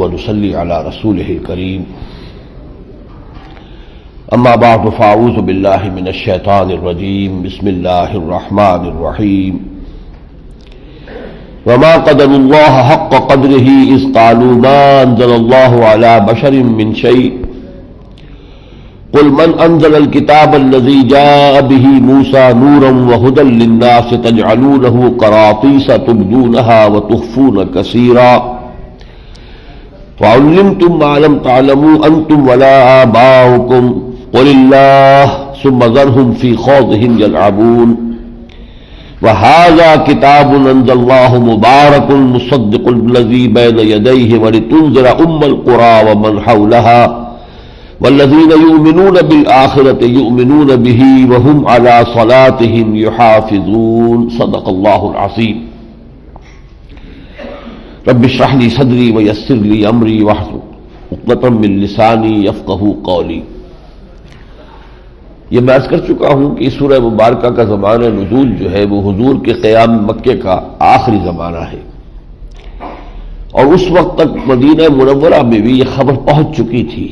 ونصلي على رسوله الكريم اما بعد فاعوذ بالله من الشيطان الرجيم بسم الله الرحمن الرحيم وما قدر الله حق قدره اذ قالوا ما انزل الله على بشر من شيء قل من انزل الكتاب الذي جاء به موسى نورا وهدى للناس تجعلونه قراطيس تبدونها وتخفون كثيرا وعلمتم ما لم تعلموا انتم ولا آباؤكم قل الله ثم ذرهم في خوضهم يلعبون وهذا كتاب أنزلناه مبارك مصدق الذي بين يديه ولتنذر القرى ومن حولها والذين يؤمنون بالآخرة يؤمنون به وهم على صلاتهم يحافظون صدق الله العظيم رب اشرح لي صدري ويسر لي أمري واحلل عقدة من لساني يفقهوا قولي. یہ میں عرض کر چکا ہوں کہ اس سورہ مبارکہ کا زمانہ نزول جو ہے وہ حضور کے قیام مکہ کا آخری زمانہ ہے، اور اس وقت تک مدینہ منورہ میں بھی یہ خبر پہنچ چکی تھی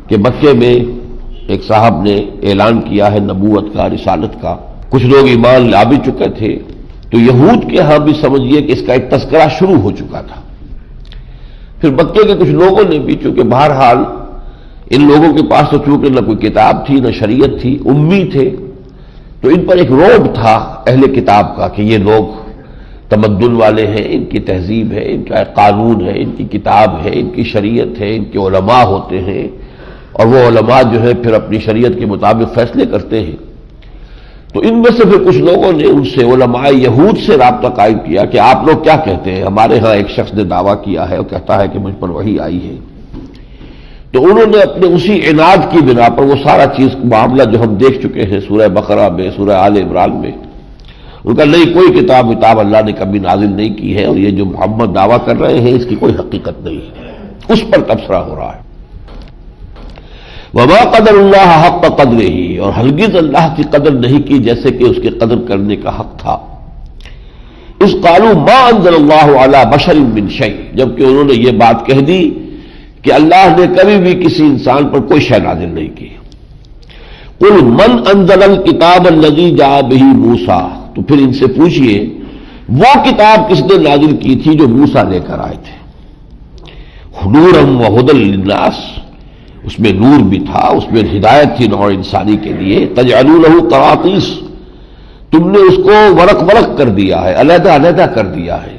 کہ مکے میں ایک صاحب نے اعلان کیا ہے نبوت کا، رسالت کا. کچھ لوگ ایمان لا بھی چکے تھے، تو یہود کے ہاں بھی سمجھیے کہ اس کا ایک تذکرہ شروع ہو چکا تھا. پھر مکے کے کچھ لوگوں نے بھی، چونکہ بہرحال ان لوگوں کے پاس تو چونکہ نہ کوئی کتاب تھی نہ شریعت تھی، امی تھے، تو ان پر ایک رعب تھا اہل کتاب کا کہ یہ لوگ تمدن والے ہیں، ان کی تہذیب ہے، ان کا قانون ہے، ان کی کتاب ہے، ان کی شریعت ہے، ان کے علماء ہوتے ہیں، اور وہ علماء جو ہے پھر اپنی شریعت کے مطابق فیصلے کرتے ہیں. تو ان میں سے پھر کچھ لوگوں نے ان سے علماء یہود سے رابطہ قائم کیا کہ آپ لوگ کیا کہتے ہیں. ہمارے ہاں ایک شخص نے دعویٰ کیا ہے اور کہتا ہے کہ مجھ پر وحی آئی ہے. تو انہوں نے اپنے اسی عناد کی بنا پر وہ سارا چیز معاملہ جو ہم دیکھ چکے ہیں سورہ بقرہ میں، سورہ آل عمران میں، ان کا نہیں کوئی کتاب اللہ نے کبھی نازل نہیں کی ہے، اور یہ جو محمد دعویٰ کر رہے ہیں اس کی کوئی حقیقت نہیں ہے. اس پر تبصرہ ہو رہا ہے. وما قدر اللہ حق قدرہ، اور ہرگز اللہ کی قدر نہیں کی جیسے کہ اس کی قدر کرنے کا حق تھا. اذ قالوا ما انزل اللہ علی بشر من شیء، جبکہ انہوں نے یہ بات کہہ دی کہ اللہ نے کبھی بھی کسی انسان پر کوئی شے نازل نہیں کی. قل من انزل الکتاب الذی جاء بہ موسیٰ، تو پھر ان سے پوچھئے وہ کتاب کس نے نازل کی تھی جو موسیٰ لے کر آئے تھے. نورا وہدی للناس، اس میں نور بھی تھا، اس میں ہدایت تھی نوع انسانی کے لیے. تجعلونہ قراطیس، تم نے اس کو ورق ورق کر دیا ہے، علیحدہ علیحدہ کر دیا ہے.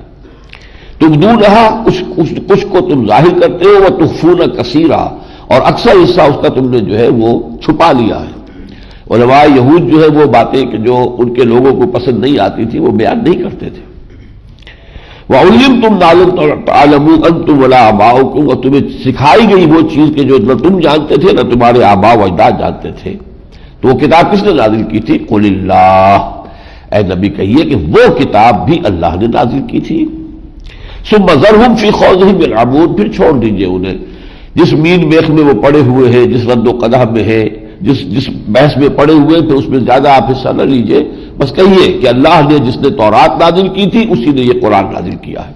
تبدونہا، کچھ کو تم ظاہر کرتے ہو، وتخفون کثیرا، اور اکثر حصہ اس کا تم نے جو ہے وہ چھپا لیا ہے. علماء یہود جو ہے وہ باتیں کہ جو ان کے لوگوں کو پسند نہیں آتی تھی وہ بیان نہیں کرتے تھے. وَعُلِّمْتُمْ مَا لَمْ تَعْلَمُوا أَنْتُمْ وَلَا آبَاؤُكُمْ، اور تمہیں سکھائی گئی وہ چیز کہ جو نہ تم جانتے تھے نہ تمہارے آباء و اجداد جانتے تھے. تو وہ کتاب کس نے نازل کی تھی؟ قُلِ اللَّهُ، اے نبی کہیے کہ وہ کتاب بھی اللہ نے نازل کی تھی. ثم ذرهم فی خوضهم یلعبون، پھر چھوڑ دیجئے انہیں جس مین میخ میں وہ پڑے ہوئے ہیں، جس رد و قدح میں ہے، جس بحث میں پڑے ہوئے، پھر اس میں زیادہ آپ حصہ نہ لیجئے. بس کہیے کہ اللہ نے جس نے تورات نازل کی تھی اسی نے یہ قرآن نازل کیا ہے.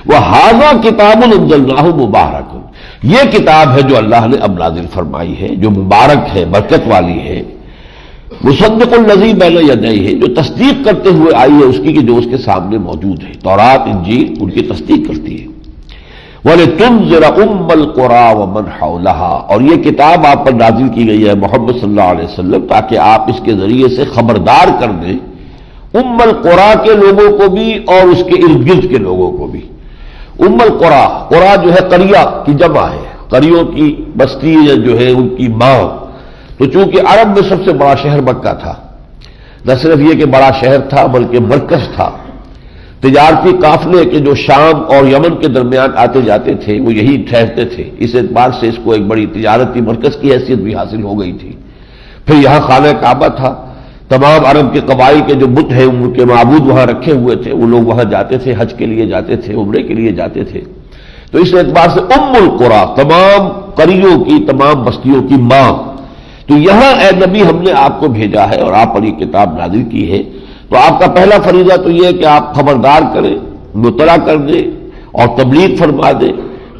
وَهَذَا كِتَابٌ أَنزَلْنَاهُ مُبَارَكٌ، یہ کتاب ہے جو اللہ نے اب نازل فرمائی ہے، جو مبارک ہے، برکت والی ہے. مصدق الذی بین یدیہ، جو تصدیق کرتے ہوئے آئی ہے اس کی کہ جو اس کے سامنے موجود ہے. تورات انجیل ان کی تصدیق کرتی ہے. وَلِتُنذِرَ الْقُرَى وَمَنْ حَوْلَهَا، اور یہ کتاب آپ پر نازل کی گئی ہے محمد صلی اللہ علیہ وسلم تاکہ آپ اس کے ذریعے سے خبردار کر دیں القرى کے لوگوں کو بھی اور اس کے ارد گرد کے لوگوں کو بھی. القرى، قرى جو ہے قریہ کی جمع ہے، قریوں کی بستی جو ہے ان کی ماں. تو چونکہ عرب میں سب سے بڑا شہر مکہ تھا، نہ صرف یہ کہ بڑا شہر تھا بلکہ مرکز تھا. تجارتی قافلے کے جو شام اور یمن کے درمیان آتے جاتے تھے وہ یہی ٹھہرتے تھے، اس اعتبار سے اس کو ایک بڑی تجارتی مرکز کی حیثیت بھی حاصل ہو گئی تھی. پھر یہاں خانہ کعبہ تھا، تمام عرب کے قبائل کے جو بت ہیں ان کے معبود وہاں رکھے ہوئے تھے، وہ لوگ وہاں جاتے تھے، حج کے لیے جاتے تھے، عمرے کے لیے جاتے تھے. تو اس اعتبار سے القرى، تمام قریوں کی، تمام بستیوں کی ماں. تو یہاں اے نبی ہم نے آپ کو بھیجا ہے اور آپ پر یہ کتاب نازل کی ہے. تو آپ کا پہلا فریضہ تو یہ ہے کہ آپ خبردار کریں، مطلع کر دیں اور تبلیغ فرما دے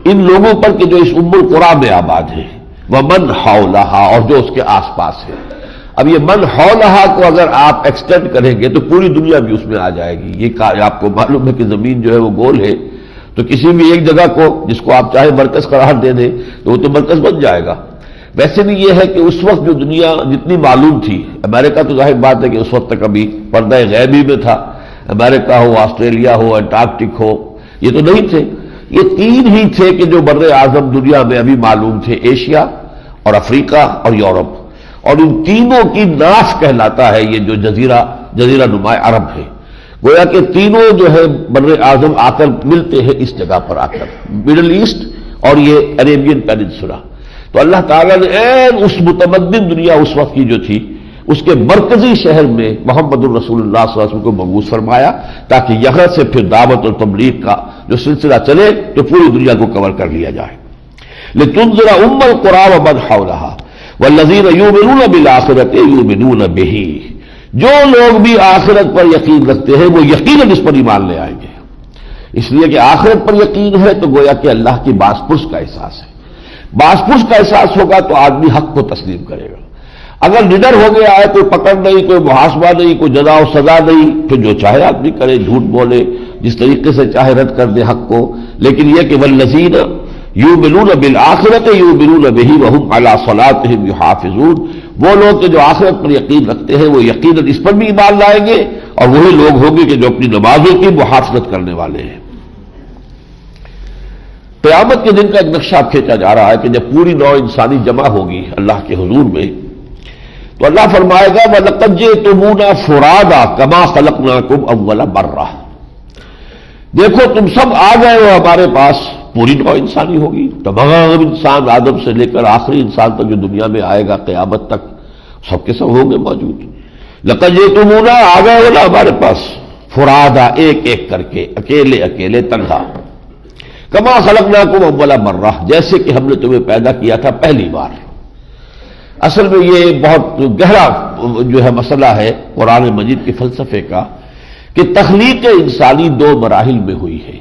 ان لوگوں پر کہ جو اس ام القریٰ میں آباد ہے، ومن حولہا، اور جو اس کے آس پاس ہے۔ اب یہ من حولہا کو اگر آپ ایکسٹینڈ کریں گے تو پوری دنیا بھی اس میں آ جائے گی۔ یہ آپ کو معلوم ہے کہ زمین جو ہے وہ گول ہے، تو کسی بھی ایک جگہ کو جس کو آپ چاہے مرکز قرار دے دیں تو وہ تو مرکز بن جائے گا۔ ویسے بھی یہ ہے کہ اس وقت جو دنیا جتنی معلوم تھی، امریکہ تو ظاہر بات ہے کہ اس وقت تک ابھی پردہ غیبی میں تھا، امریکہ ہو، آسٹریلیا ہو، انٹارکٹک ہو، یہ تو نہیں تھے۔ یہ تین ہی تھے کہ جو بر اعظم دنیا میں ابھی معلوم تھے، ایشیا اور افریقہ اور یورپ، اور ان تینوں کی ناف کہلاتا ہے یہ جو جزیرہ نما عرب ہے۔ گویا کہ تینوں جو ہے بر اعظم آ کر ملتے ہیں اس جگہ پر آ کر، مڈل ایسٹ اور یہ عربین پیننسولا۔ تو اللہ تعالیٰ نے عین اس متمدن دنیا اس وقت کی جو تھی، اس کے مرکزی شہر میں محمد الرسول اللہ صلی اللہ علیہ وسلم کو مبعوث فرمایا، تاکہ یہاں سے پھر دعوت اور تبلیغ کا جو سلسلہ چلے تو پوری دنیا کو کور کر لیا جائے۔ لِتُنذِرَ أُمَّ الْقُرَىٰ وَمَنْ حَوْلَهَا وَالَّذِينَ يُؤْمِنُونَ بِالْآخِرَةِ يُؤْمِنُونَ بِهِ، جو لوگ بھی آخرت پر یقین رکھتے ہیں وہ یقیناً اس پر ایمان لے آئیں گے۔ اس لیے کہ آخرت پر یقین ہے تو گویا کہ اللہ کی باز پرس کا احساس ہے۔ باز پرس کا احساس ہوگا تو آدمی حق کو تسلیم کرے گا۔ اگر نڈر ہو گیا ہے، کوئی پکڑ نہیں، کوئی محاسبہ نہیں، کوئی جزا و سزا نہیں، تو جو چاہے آدمی کرے، جھوٹ بولے، جس طریقے سے چاہے رد کر دے حق کو۔ لیکن یہ کہ والذین یؤمنون بالآخرۃ یؤمنون بہ وہم علی صلاتہم یحافظون، وہ لوگ کہ جو آخرت پر یقین رکھتے ہیں وہ یقیناً اس پر بھی ایمان لائیں گے، اور وہی لوگ ہوں گے کہ جو اپنی نمازوں کی محافظت کرنے والے ہیں۔ قیامت کے دن کا ایک نقشہ کھینچا جا رہا ہے کہ جب پوری نوع انسانی جمع ہوگی اللہ کے حضور میں، تو اللہ فرمائے گا وَلَقَدْ جِئْتُمُونَا فُرَادَىٰ كَمَا خَلَقْنَاكُمْ أَوَّلَ مَرَّةٍ، دیکھو تم سب آ گئے ہو ہمارے پاس، پوری نوع انسانی ہوگی، تمام انسان آدم سے لے کر آخری انسان تک جو دنیا میں آئے گا قیامت تک، سب کے سب ہوں گے موجود۔ لَقَدْ جِئْتُمُونَا، آ گئے ہو نا ہمارے پاس، فُرَادَىٰ، ایک ایک کر کے، اکیلے اکیلے تنہا، کما خلقناکم اول مرہ، جیسے کہ ہم نے تمہیں پیدا کیا تھا پہلی بار۔ اصل میں یہ بہت گہرا جو ہے مسئلہ ہے قرآن مجید کے فلسفے کا، کہ تخلیق انسانی دو مراحل میں ہوئی ہے۔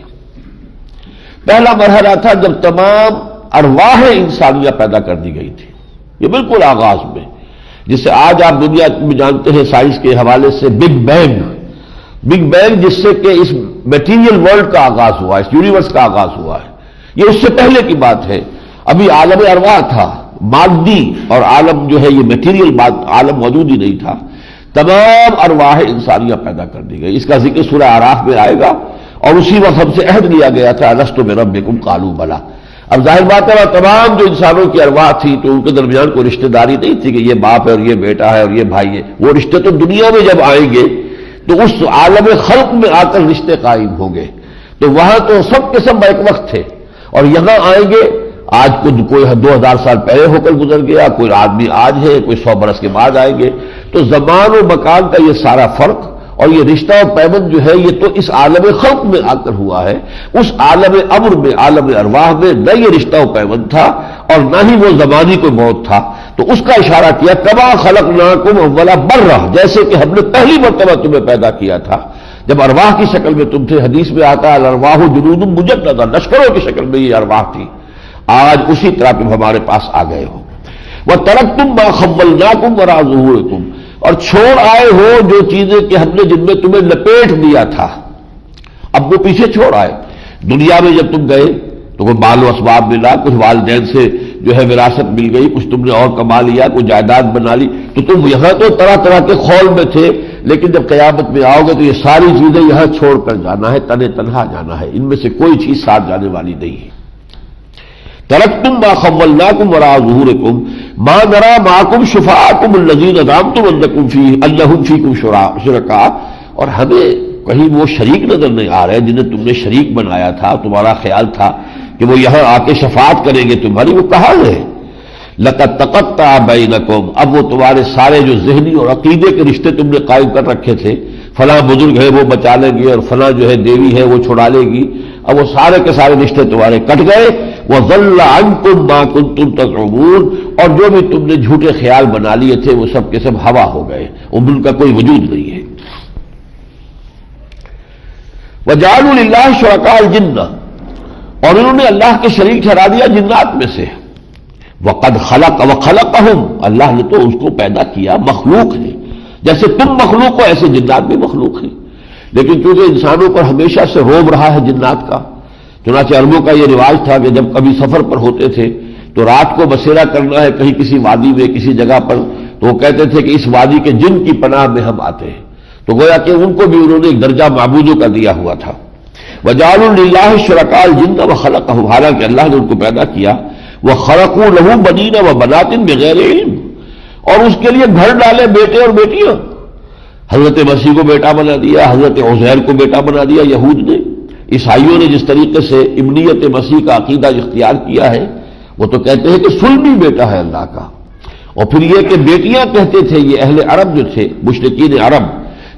پہلا مرحلہ تھا جب تمام ارواح انسانیہ پیدا کر دی گئی تھی، یہ بالکل آغاز میں، جسے آج آپ دنیا میں جانتے ہیں سائنس کے حوالے سے بگ بینگ، جس سے کہ اس میٹیریل ورلڈ کا آغاز ہوا، اس یونیورس کا آغاز ہوا ہے۔ یہ اس سے پہلے کی بات ہے، ابھی عالم ارواح تھا، مادی، اور عالم جو ہے یہ میٹیریل عالم موجود ہی نہیں تھا۔ تمام ارواح انسانیہ پیدا کر دی گئی، اس کا ذکر سورہ اعراف میں آئے گا، اور اسی وقت ہم سے عہد لیا گیا تھا الست بربکم قالوا بلی۔ اب ظاہر بات ہے تمام جو انسانوں کی ارواح تھی تو ان کے درمیان کوئی رشتہ داری نہیں تھی کہ یہ باپ ہے اور یہ بیٹا ہے اور یہ بھائی ہے، وہ رشتے تو دنیا میں جب آئیں گے تو اس عالم خلق میں آ کر رشتے قائم ہوں گے، تو وہاں تو سب کے سب ایک وقت تھے، اور یہاں آئیں گے۔ آج کوئی 2000 سال پہلے ہو کر گزر گیا، کوئی آدمی آج ہے، کوئی 100 برس کے بعد آئیں گے، تو زمان و مکان کا یہ سارا فرق اور یہ رشتہ و پیوند جو ہے یہ تو اس عالم خلق میں آ کر ہوا ہے۔ اس عالم امر میں، عالم ارواح میں نہ یہ رشتہ و پیوند تھا اور نہ ہی وہ زمانی کوئی موت تھا، تو اس کا اشارہ کیا کما خلقناکم اول مرہ، جیسے کہ ہم نے پہلی مرتبہ تمہیں پیدا کیا تھا جب ارواح کی شکل میں تم تھے۔ حدیث میں آتا ہے الارواح جنود مجندہ، لشکروں کی شکل میں یہ ارواح تھی، آج اسی طرح تم ہمارے پاس آ گئے ہو۔ وَتَرَكْتُم مَّا خَوَّلْنَاكُمْ وَرَاءَ ظُهُورِكُمْ، اور چھوڑ آئے ہو جو چیزیں کہ ہم نے جن میں تمہیں لپیٹ دیا تھا، اب وہ پیچھے چھوڑ آئے۔ دنیا میں جب تم گئے تو کوئی مال و اسباب ملا، کچھ والدین سے جو ہے وراثت مل گئی، کچھ تم نے اور کما لیا، کوئی جائیداد بنا لی، تو تم یہاں تو طرح طرح کے خول میں تھے، لیکن جب قیامت میں آؤ گے تو یہ ساری چیزیں یہاں چھوڑ کر جانا ہے، تنہا جانا ہے، ان میں سے کوئی چیز ساتھ جانے والی نہیں ہے۔ ترکتم ما خولناکم وراء ظہورکم ما نرى معکم شفعاءکم الذین زعمتم انہم فیکم شرکاء، اور ہمیں کہیں وہ شریک نظر نہیں آ رہے جنہیں تم نے شریک بنایا تھا، تمہارا خیال تھا کہ وہ یہاں آ کے شفاعت کریں گے تمہاری، وہ کہاں ہے؟ لقد تقطع بینکم، اب وہ تمہارے سارے جو ذہنی اور عقیدے کے رشتے تم نے قائم کر رکھے تھے، فلاں بزرگ ہے وہ بچا لیں گے اور فلاں جو ہے دیوی ہے وہ چھڑا لے گی، اب وہ سارے کے سارے رشتے تمہارے کٹ گئے۔ وَضَلَّ عَنْكُمْ مَا كُنْتُمْ تَزْعُمُونَ، اور جو بھی تم نے جھوٹے خیال بنا لیے تھے وہ سب کے سب ہوا ہو گئے، ان کا کوئی وجود نہیں ہے۔ وَجَعَلُوا لِلَّهِ شُرَكَاءَ الْجِنَّ، اور انہوں نے اللہ کے شریک ٹھہرا دیا جنات میں سے. وقد خلق وخلقہم، اللہ نے تو اس کو پیدا کیا، مخلوق ہے. جیسے تم مخلوق ہو ایسے جنات بھی مخلوق ہیں. لیکن چونکہ انسانوں پر ہمیشہ سے روب رہا ہے جنات کا، چنانچہ عربوں کا یہ رواج تھا کہ جب کبھی سفر پر ہوتے تھے تو رات کو بسیرا کرنا ہے کہیں کسی وادی میں کسی جگہ پر، تو وہ کہتے تھے کہ اس وادی کے جن کی پناہ میں ہم آتے ہیں. تو گویا کہ ان کو بھی انہوں نے ایک درجہ معبودوں کا دیا ہوا تھا. وَجَعَلُوا لِلَّهِ شُرَكَاءَ الْجِنَّ وَخَلَقَهُمْ، حالانکہ اللہ نے ان کو پیدا کیا. وَخَرَقُوا لَهُ بَنِينَ وَبَنَاتٍ بِغَيْرِ عِلْمٍ، اور اس کے لیے گھر ڈالے بیٹے اور بیٹیاں. حضرت مسیح کو بیٹا بنا دیا، حضرت عزیر کو بیٹا بنا دیا یہود نے. عیسائیوں نے جس طریقے سے ابنیت مسیح کا عقیدہ اختیار کیا ہے، وہ تو کہتے ہیں کہ صلبی بیٹا ہے اللہ کا. اور پھر یہ کہ بیٹیاں کہتے تھے، یہ اہل عرب جو تھے مشرکین عرب،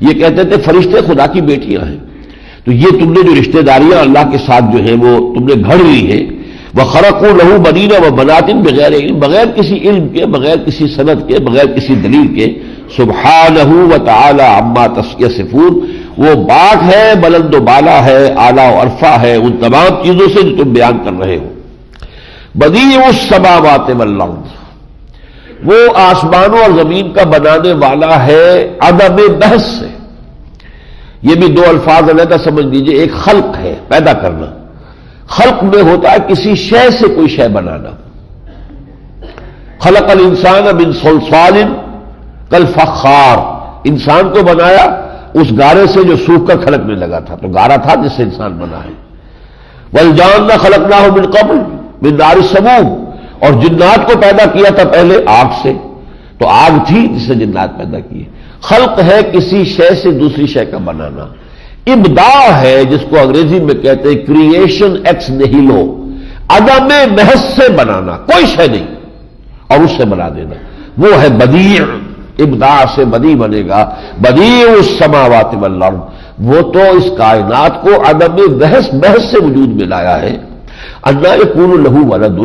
یہ کہتے تھے فرشتے خدا کی بیٹیاں ہیں. تو یہ تم نے جو رشتہ داریاں اللہ کے ساتھ جو ہے وہ تم نے گھڑ لی ہے. وَخَرَقُوا لَهُ بَنِينَ وَبَنَاتٍ بِغَيْرِ عِلْمٍ، بغیر کسی علم کے، بغیر کسی سند کے، بغیر کسی دلیل کے. سبحانہ وتعالی عما یصفون، وہ پاک ہے، بلند و بالا ہے، اعلیٰ و عرفہ ہے ان تمام چیزوں سے جو تم بیان کر رہے ہو. بدیع السماوات والارض، وہ آسمانوں اور زمین کا بنانے والا ہے عدم بحث سے. یہ بھی دو الفاظ علیحدہ سمجھ لیجئے. ایک خلق ہے، پیدا کرنا. خلق میں ہوتا ہے کسی شے سے کوئی شے بنانا. خلق الانسان من صلصال کالفخار، انسان کو بنایا اس گارے سے جو سوکھ کر کھڑکنے لگا تھا، تو گارا تھا جس سے انسان بنا ہے. والجان خلقناہ من قبل من نار السموم، اور جنات کو پیدا کیا تھا پہلے آگ سے، تو آگ تھی جس سے جنات پیدا کیے. خلق ہے کسی شے سے دوسری شے کا بنانا. ابداع ہے جس کو انگریزی میں کہتے ہیں کریشن ایکس نیہیلو، عدم محض سے بنانا، کوئی شے نہیں اور اس سے بنا دینا، وہ ہے بدیع. ابداع سے بدیع بنے گا. بدیع السماوات والارض، وہ تو اس کائنات کو عدم محض سے وجود میں لایا ہے. انا یکون لہ ولد،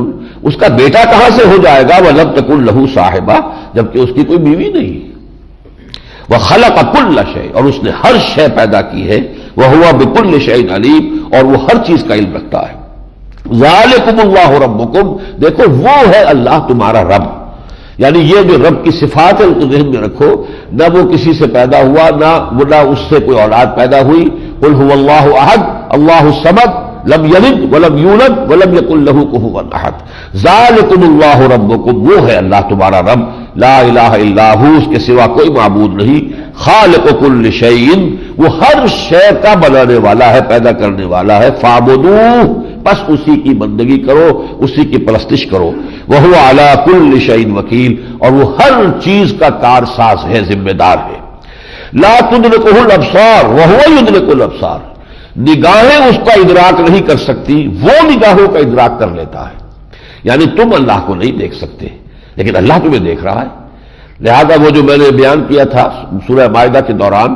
اس کا بیٹا کہاں سے ہو جائے گا؟ ولم تکن لہ صاحبہ، جبکہ اس کی کوئی بیوی نہیں. وخلق کل شیء، اور اس نے ہر شے پیدا کی ہے. وہو بکل شیء علیم، اور وہ ہر چیز کا علم رکھتا ہے. ذالکم اللہ ربکم، دیکھو وہ ہے اللہ تمہارا رب. یعنی یہ جو رب کی صفات ہے ان کو ذہن میں رکھو. نہ وہ کسی سے پیدا ہوا، نہ اس سے کوئی اولاد پیدا ہوئی. قل هو اللہ احد اللہ الصمد لم یلد ولم یولد ولم یکن لہ کفوا احد. ذالکم اللہ ربکم، وہ ہے اللہ تمہارا رب. لا الہ الا ہو، اس کے سوا کوئی معبود نہیں. خالق کل شیء، وہ ہر شے کا بنانے والا ہے، پیدا کرنے والا ہے. فاعبدوہ، بس اسی کی بندگی کرو، اسی کی پرستش کرو. وہو علی کل شیء وکیل، اور وہ ہر چیز کا کارساز ہے، ذمہ دار ہے. لا تدرکہ الابصار وہو یدرک الابصار، نگاہیں اس کا ادراک نہیں کر سکتی، وہ نگاہوں کا ادراک کر لیتا ہے. یعنی تم اللہ کو نہیں دیکھ سکتے لیکن اللہ تمہیں دیکھ رہا ہے. لہذا وہ جو میں نے بیان کیا تھا سورہ مائدہ کے دوران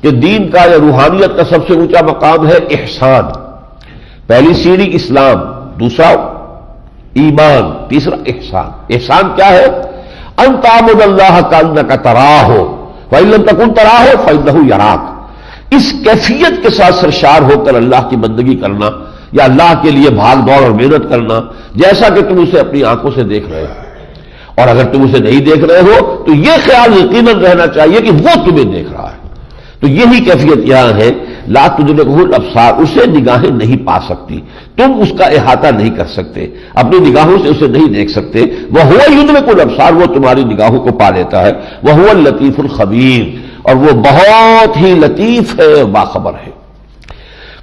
کہ دین کا یا روحانیت کا سب سے اونچا مقام ہے احسان. پہلی سیڑھی اسلام، دوسرا ایمان، تیسرا احسان. احسان کیا ہے؟ ان تعبد اللہ کانک تراہ فإن لم تکن تراہ فإنہ یراک. اس کیفیت کے ساتھ سرشار ہو کر اللہ کی بندگی کرنا یا اللہ کے لیے بھاگ دوڑ اور محنت کرنا جیسا کہ تم اسے اپنی آنکھوں سے دیکھ رہے ہو. اور اگر تم اسے نہیں دیکھ رہے ہو تو یہ خیال یقیناً رہنا چاہیے کہ وہ تمہیں دیکھ رہا ہے. تو یہی کیفیت یہاں ہے. لا تدرکہ الابصار، اسے نگاہیں نہیں پا سکتی، تم اس کا احاطہ نہیں کر سکتے، اپنی نگاہوں سے اسے نہیں دیکھ سکتے. وہو یدرک الابصار، وہ تمہاری نگاہوں کو پا لیتا ہے. وہو اللطیف الخبیر، اور وہ بہت ہی لطیف ہے، باخبر ہے.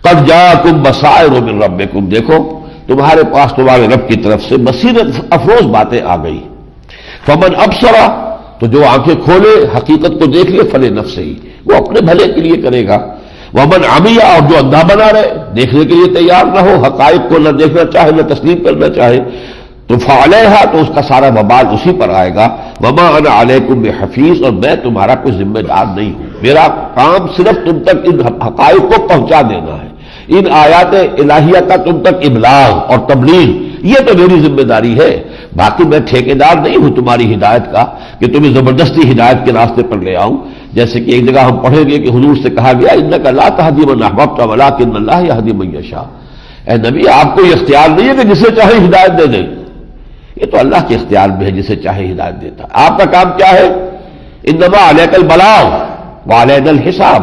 قد جاءکم بصائر من ربکم، دیکھو تمہارے پاس تمہارے رب کی طرف سے بصیرت افروز باتیں آ گئی. فمن ابصر، تو جو آنکھیں کھولے حقیقت کو دیکھ لے، فلنفسہ، وہ اپنے بھلے کے لیے کرے گا. ومن عمی، اور جو اندھا بنا رہے، دیکھنے کے لیے تیار نہ ہو، حقائق کو نہ دیکھنا چاہے نہ تسلیم کرنا چاہے، تو فعلیہا، تو اس کا سارا وبال اسی پر آئے گا. وما انا علیکم بحفیظ، اور میں تمہارا کوئی ذمہ دار نہیں ہوں. میرا کام صرف تم تک ان حقائق کو پہنچا دینا ہے، ان آیات الہیہ کا تم تک ابلاغ اور تبلیغ، یہ تو میری ذمہ داری ہے. باقی میں ٹھیکیدار نہیں ہوں تمہاری ہدایت کا کہ تمہیں زبردستی ہدایت کے راستے پر لے آؤں. جیسے کہ ایک جگہ ہم پڑھیں گے کہ حضور سے کہا گیا انک لا تہدی من احببت ولکن اللہ یہدی من یشاء، اے نبی آپ کو یہ اختیار نہیں ہے کہ جسے چاہے ہدایت دے دیں، یہ تو اللہ کے اختیار میں ہے، جسے چاہے ہدایت دیتا ہے۔ آپ کا کام کیا ہے؟ انما علیک البلاغ وعلینا الحساب،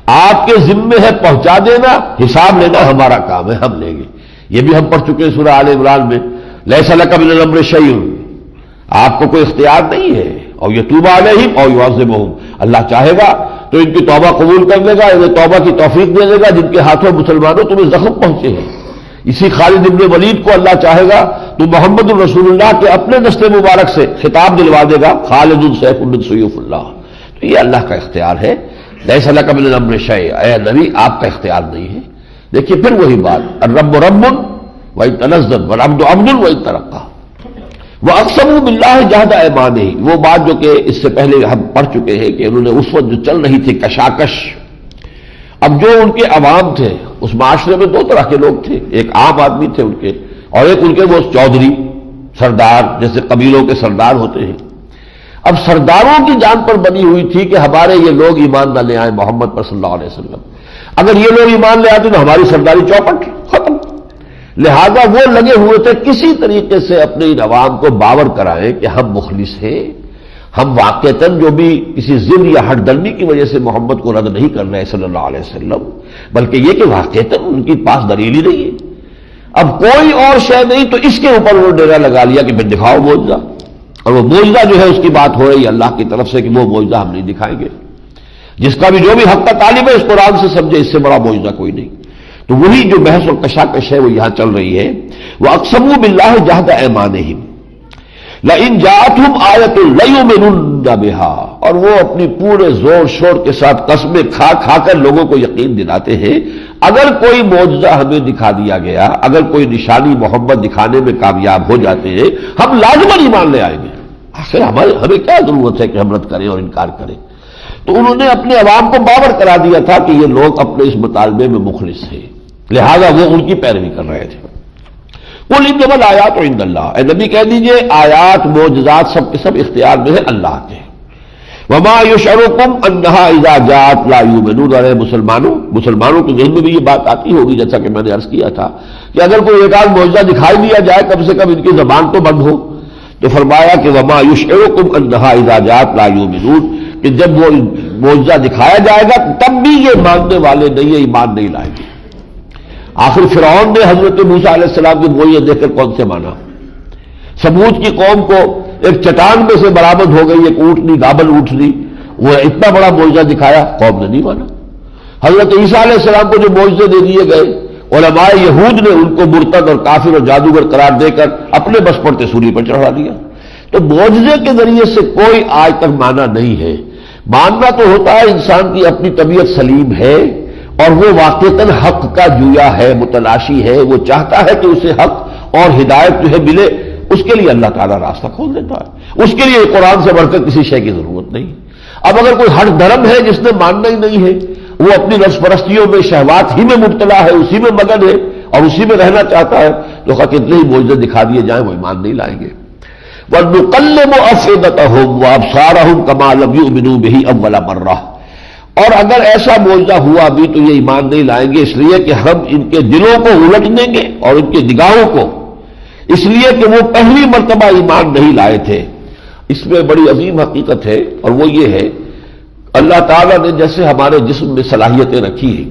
آپ کے ذمے ہے پہنچا دینا، حساب لینا ہمارا کام ہے، ہم لیں گے۔ یہ بھی ہم پڑھ چکے ہیں سورہ آل عمران میں، لیس لک من الامر شیء، آپ کو کوئی اختیار نہیں ہے، اور یتوب علیہم اور یعذبہم، اللہ چاہے گا تو ان کی توبہ قبول کر لے گا، انہیں توبہ کی توفیق دے دے گا جن کے ہاتھوں مسلمانوں تمہیں زخم پہنچے ہیں۔ اسی خالد ابن ولید کو اللہ چاہے گا تو محمد الرسول اللہ کے اپنے دست مبارک سے خطاب دلوا دے گا، خالد سیف من سیوف اللہ۔ تو یہ اللہ کا اختیار ہے، لیس لک من الامر شیء، اے نبی آپ کا اختیار نہیں ہے۔ دیکھیے پھر وہی بات، الرب رب وَإِن تَنَزَّلَ وَالْعَبْدُ عَبْدٌ وَإِن تَرَقَّى وَأَقْسَمُوا بِاللَّهِ جَهْدَ أَيْمَانِهِمْ، وہ بات جو کہ اس سے پہلے ہم پڑھ چکے ہیں کہ انہوں نے اس وقت جو چل رہی تھی کشاکش، اب جو ان کے عوام تھے اس معاشرے میں دو طرح کے لوگ تھے، ایک عام آدمی تھے ان کے، اور ایک ان کے وہ چودھری سردار، جیسے قبیلوں کے سردار ہوتے ہیں۔ اب سرداروں کی جان پر بنی ہوئی تھی کہ ہمارے یہ لوگ ایمان نہ لے آئے محمد پر صلی اللہ علیہ وسلم، اگر یہ لوگ ایمان لے آتے تو ہماری سرداری چوپٹ ختم۔ لہذا وہ لگے ہوئے تھے کسی طریقے سے اپنے ان عوام کو باور کرائیں کہ ہم مخلص ہیں، ہم واقعتاً جو بھی کسی ضد یا ہٹ درمی کی وجہ سے محمد کو رد نہیں کر رہے صلی اللہ علیہ وسلم، بلکہ یہ کہ واقعتاً ان کے پاس دلیل ہی نہیں ہے، اب کوئی اور شے نہیں، تو اس کے اوپر وہ ڈیرا لگا لیا کہ پھر دکھاؤ معجزہ، اور وہ معجزہ جو ہے اس کی بات ہو رہی ہے اللہ کی طرف سے کہ وہ معجزہ ہم نہیں دکھائیں گے، جس کا بھی جو بھی حق کا طالب ہے اس قرآن سے سمجھے اس سے بڑا معجزہ کوئی نہیں۔ تو وہی جو بحث اور کشاکش ہے وہ یہاں چل رہی ہے، وَأَقْسَمُوا بِاللَّهِ جَهْدَ أَيْمَانِهِمْ لَئِن جَاءَتْهُمْ آيَةٌ لَيُؤْمِنُنَّ بِهَا، اور وہ اپنی پورے زور شور کے ساتھ قسمیں کھا کھا کر لوگوں کو یقین دلاتے ہیں، اگر کوئی معجزہ ہمیں دکھا دیا گیا، اگر کوئی نشانی محمد دکھانے میں کامیاب ہو جاتے ہیں، ہم لازماً ایمان لے آئیں گے، آخر ہمیں کیا ضرورت ہے کہ ہم رد کریں اور انکار کریں۔ تو انہوں نے اپنے عوام کو باور کرا دیا تھا کہ یہ لوگ اپنے اس مطالبے میں مخلص ہیں، لہذا وہ ان کی پیروی کر رہے تھے۔ قُلْ إِنَّمَا الْآيَاتُ عِندَ اللَّهِ، اے نبی کہہ دیجئے آیات معجزات سب کے سب اختیار میں ہے اللہ کے۔ وَمَا يُشْعِرُكُمْ أَنَّهَا إِذَا جَاءَتْ لَا يُؤْمِنُونَ، اے مسلمانوں کے ذہن میں بھی یہ بات آتی ہوگی جیسا کہ میں نے عرض کیا تھا کہ اگر کوئی ایک آدھ معجزہ دکھائی دیا جائے کم سے کم ان کی زبان تو بند ہو، تو فرمایا کہ وَمَا يُشْعِرُكُمْ أَنَّهَا إِذَا جَاءَتْ لَا يُؤْمِنُونَ، کہ جب وہ معجزہ دکھایا جائے گا تب بھی یہ ماننے والے نہیں، یہ ایمان نہیں لائیں گے۔ آخر فرعون نے حضرت موسیٰ علیہ السلام کی معجزہ دیکھ کر کون سے مانا؟ سمود کی قوم کو ایک چٹان میں سے برآمد ہو گئی ایک اونٹنی، گابل اونٹنی، وہ اتنا بڑا معجزہ دکھایا، قوم نے نہیں مانا۔ حضرت عیسیٰ علیہ السلام کو جو معجزے دے دیے گئے، علماء یہود نے ان کو مرتد اور کافر اور جادوگر قرار دے کر اپنے بس پڑتے سولی پر چڑھا دیا۔ تو معجزے کے ذریعے سے کوئی آج تک مانا نہیں ہے۔ ماننا تو ہوتا ہے انسان کی اپنی طبیعت سلیم ہے اور وہ واقعتاً حق کا جویا ہے، متلاشی ہے، وہ چاہتا ہے کہ اسے حق اور ہدایت جو ہے ملے، اس کے لیے اللہ تعالیٰ راستہ کھول دیتا ہے، اس کے لیے قرآن سے بڑھ کر کسی شے کی ضرورت نہیں۔ اب اگر کوئی ہر دھرم ہے جس نے ماننا ہی نہیں ہے، وہ اپنی نفس پرستیوں میں شہوات ہی میں مبتلا ہے، اسی میں مگن ہے اور اسی میں رہنا چاہتا ہے، تو کتنے ہی معجزے دکھا دیے جائیں وہ ایمان نہیں لائیں گے۔ وَنُقَلِّبُ أَفْئِدَتَهُمْ وَأَبْصَارَهُمْ كَمَا لَمْ يُؤْمِنُوا بِهِ أَوَّلَ مَرَّةٍ، اور اگر ایسا معجزہ ہوا بھی تو یہ ایمان نہیں لائیں گے، اس لیے کہ ہم ان کے دلوں کو الٹ دیں گے اور ان کی نگاہوں کو، اس لیے کہ وہ پہلی مرتبہ ایمان نہیں لائے تھے۔ اس میں بڑی عظیم حقیقت ہے اور وہ یہ ہے، اللہ تعالیٰ نے جیسے ہمارے جسم میں صلاحیتیں رکھی ہیں،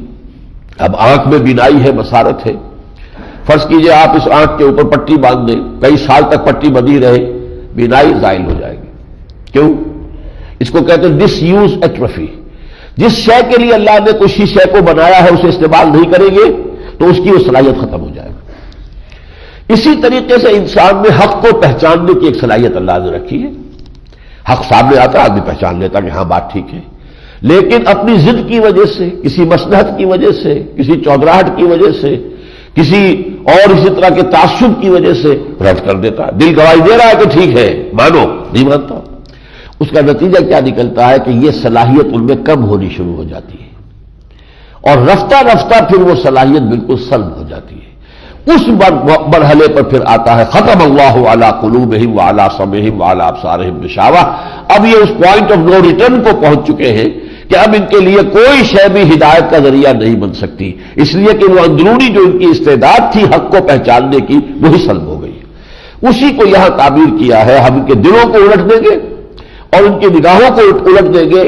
اب آنکھ میں بینائی ہے، بصارت ہے، فرض کیجئے آپ اس آنکھ کے اوپر پٹی باندھ دیں، کئی سال تک پٹی بندھی رہے، بینائی زائل ہو جائے گی۔ کیوں؟ اس کو کہتے ہیں ڈس یوز ایٹروفی۔ جس شے کے لیے اللہ نے کسی شے کو بنایا ہے اسے استعمال نہیں کریں گے تو اس کی وہ صلاحیت ختم ہو جائے گی۔ اسی طریقے سے انسان میں حق کو پہچاننے کی ایک صلاحیت اللہ نے رکھی ہے، حق سامنے آتا ہے آدمی پہچان لیتا کہ ہاں بات ٹھیک ہے، لیکن اپنی ضد کی وجہ سے، کسی مصلحت کی وجہ سے، کسی چودراہٹ کی وجہ سے، کسی اور اسی طرح کے تعصب کی وجہ سے رد کر دیتا ہے، دل گواہی دے رہا ہے کہ ٹھیک ہے مانو، نہیں مانتا۔ اس کا نتیجہ کیا نکلتا ہے کہ یہ صلاحیت ان میں کم ہونی شروع ہو جاتی ہے اور رفتہ رفتہ پھر وہ صلاحیت بالکل سلب ہو جاتی ہے۔ اس مرحلے پر پھر آتا ہے ختم اللہ علی قلوبہم وعلی سمعہم وعلی ابصارہم غشاوہ۔ اب یہ اس پوائنٹ آف نو ریٹرن کو پہنچ چکے ہیں کہ اب ان کے لیے کوئی شے بھی ہدایت کا ذریعہ نہیں بن سکتی، اس لیے کہ وہ اندرونی جو ان کی استعداد تھی حق کو پہچاننے کی وہی سلب ہو گئی۔ اسی کو یہاں تعبیر کیا ہے، ہم ان کے دلوں کو الٹ دیں گے اور ان کی نگاہوں کو الٹ دیں گے،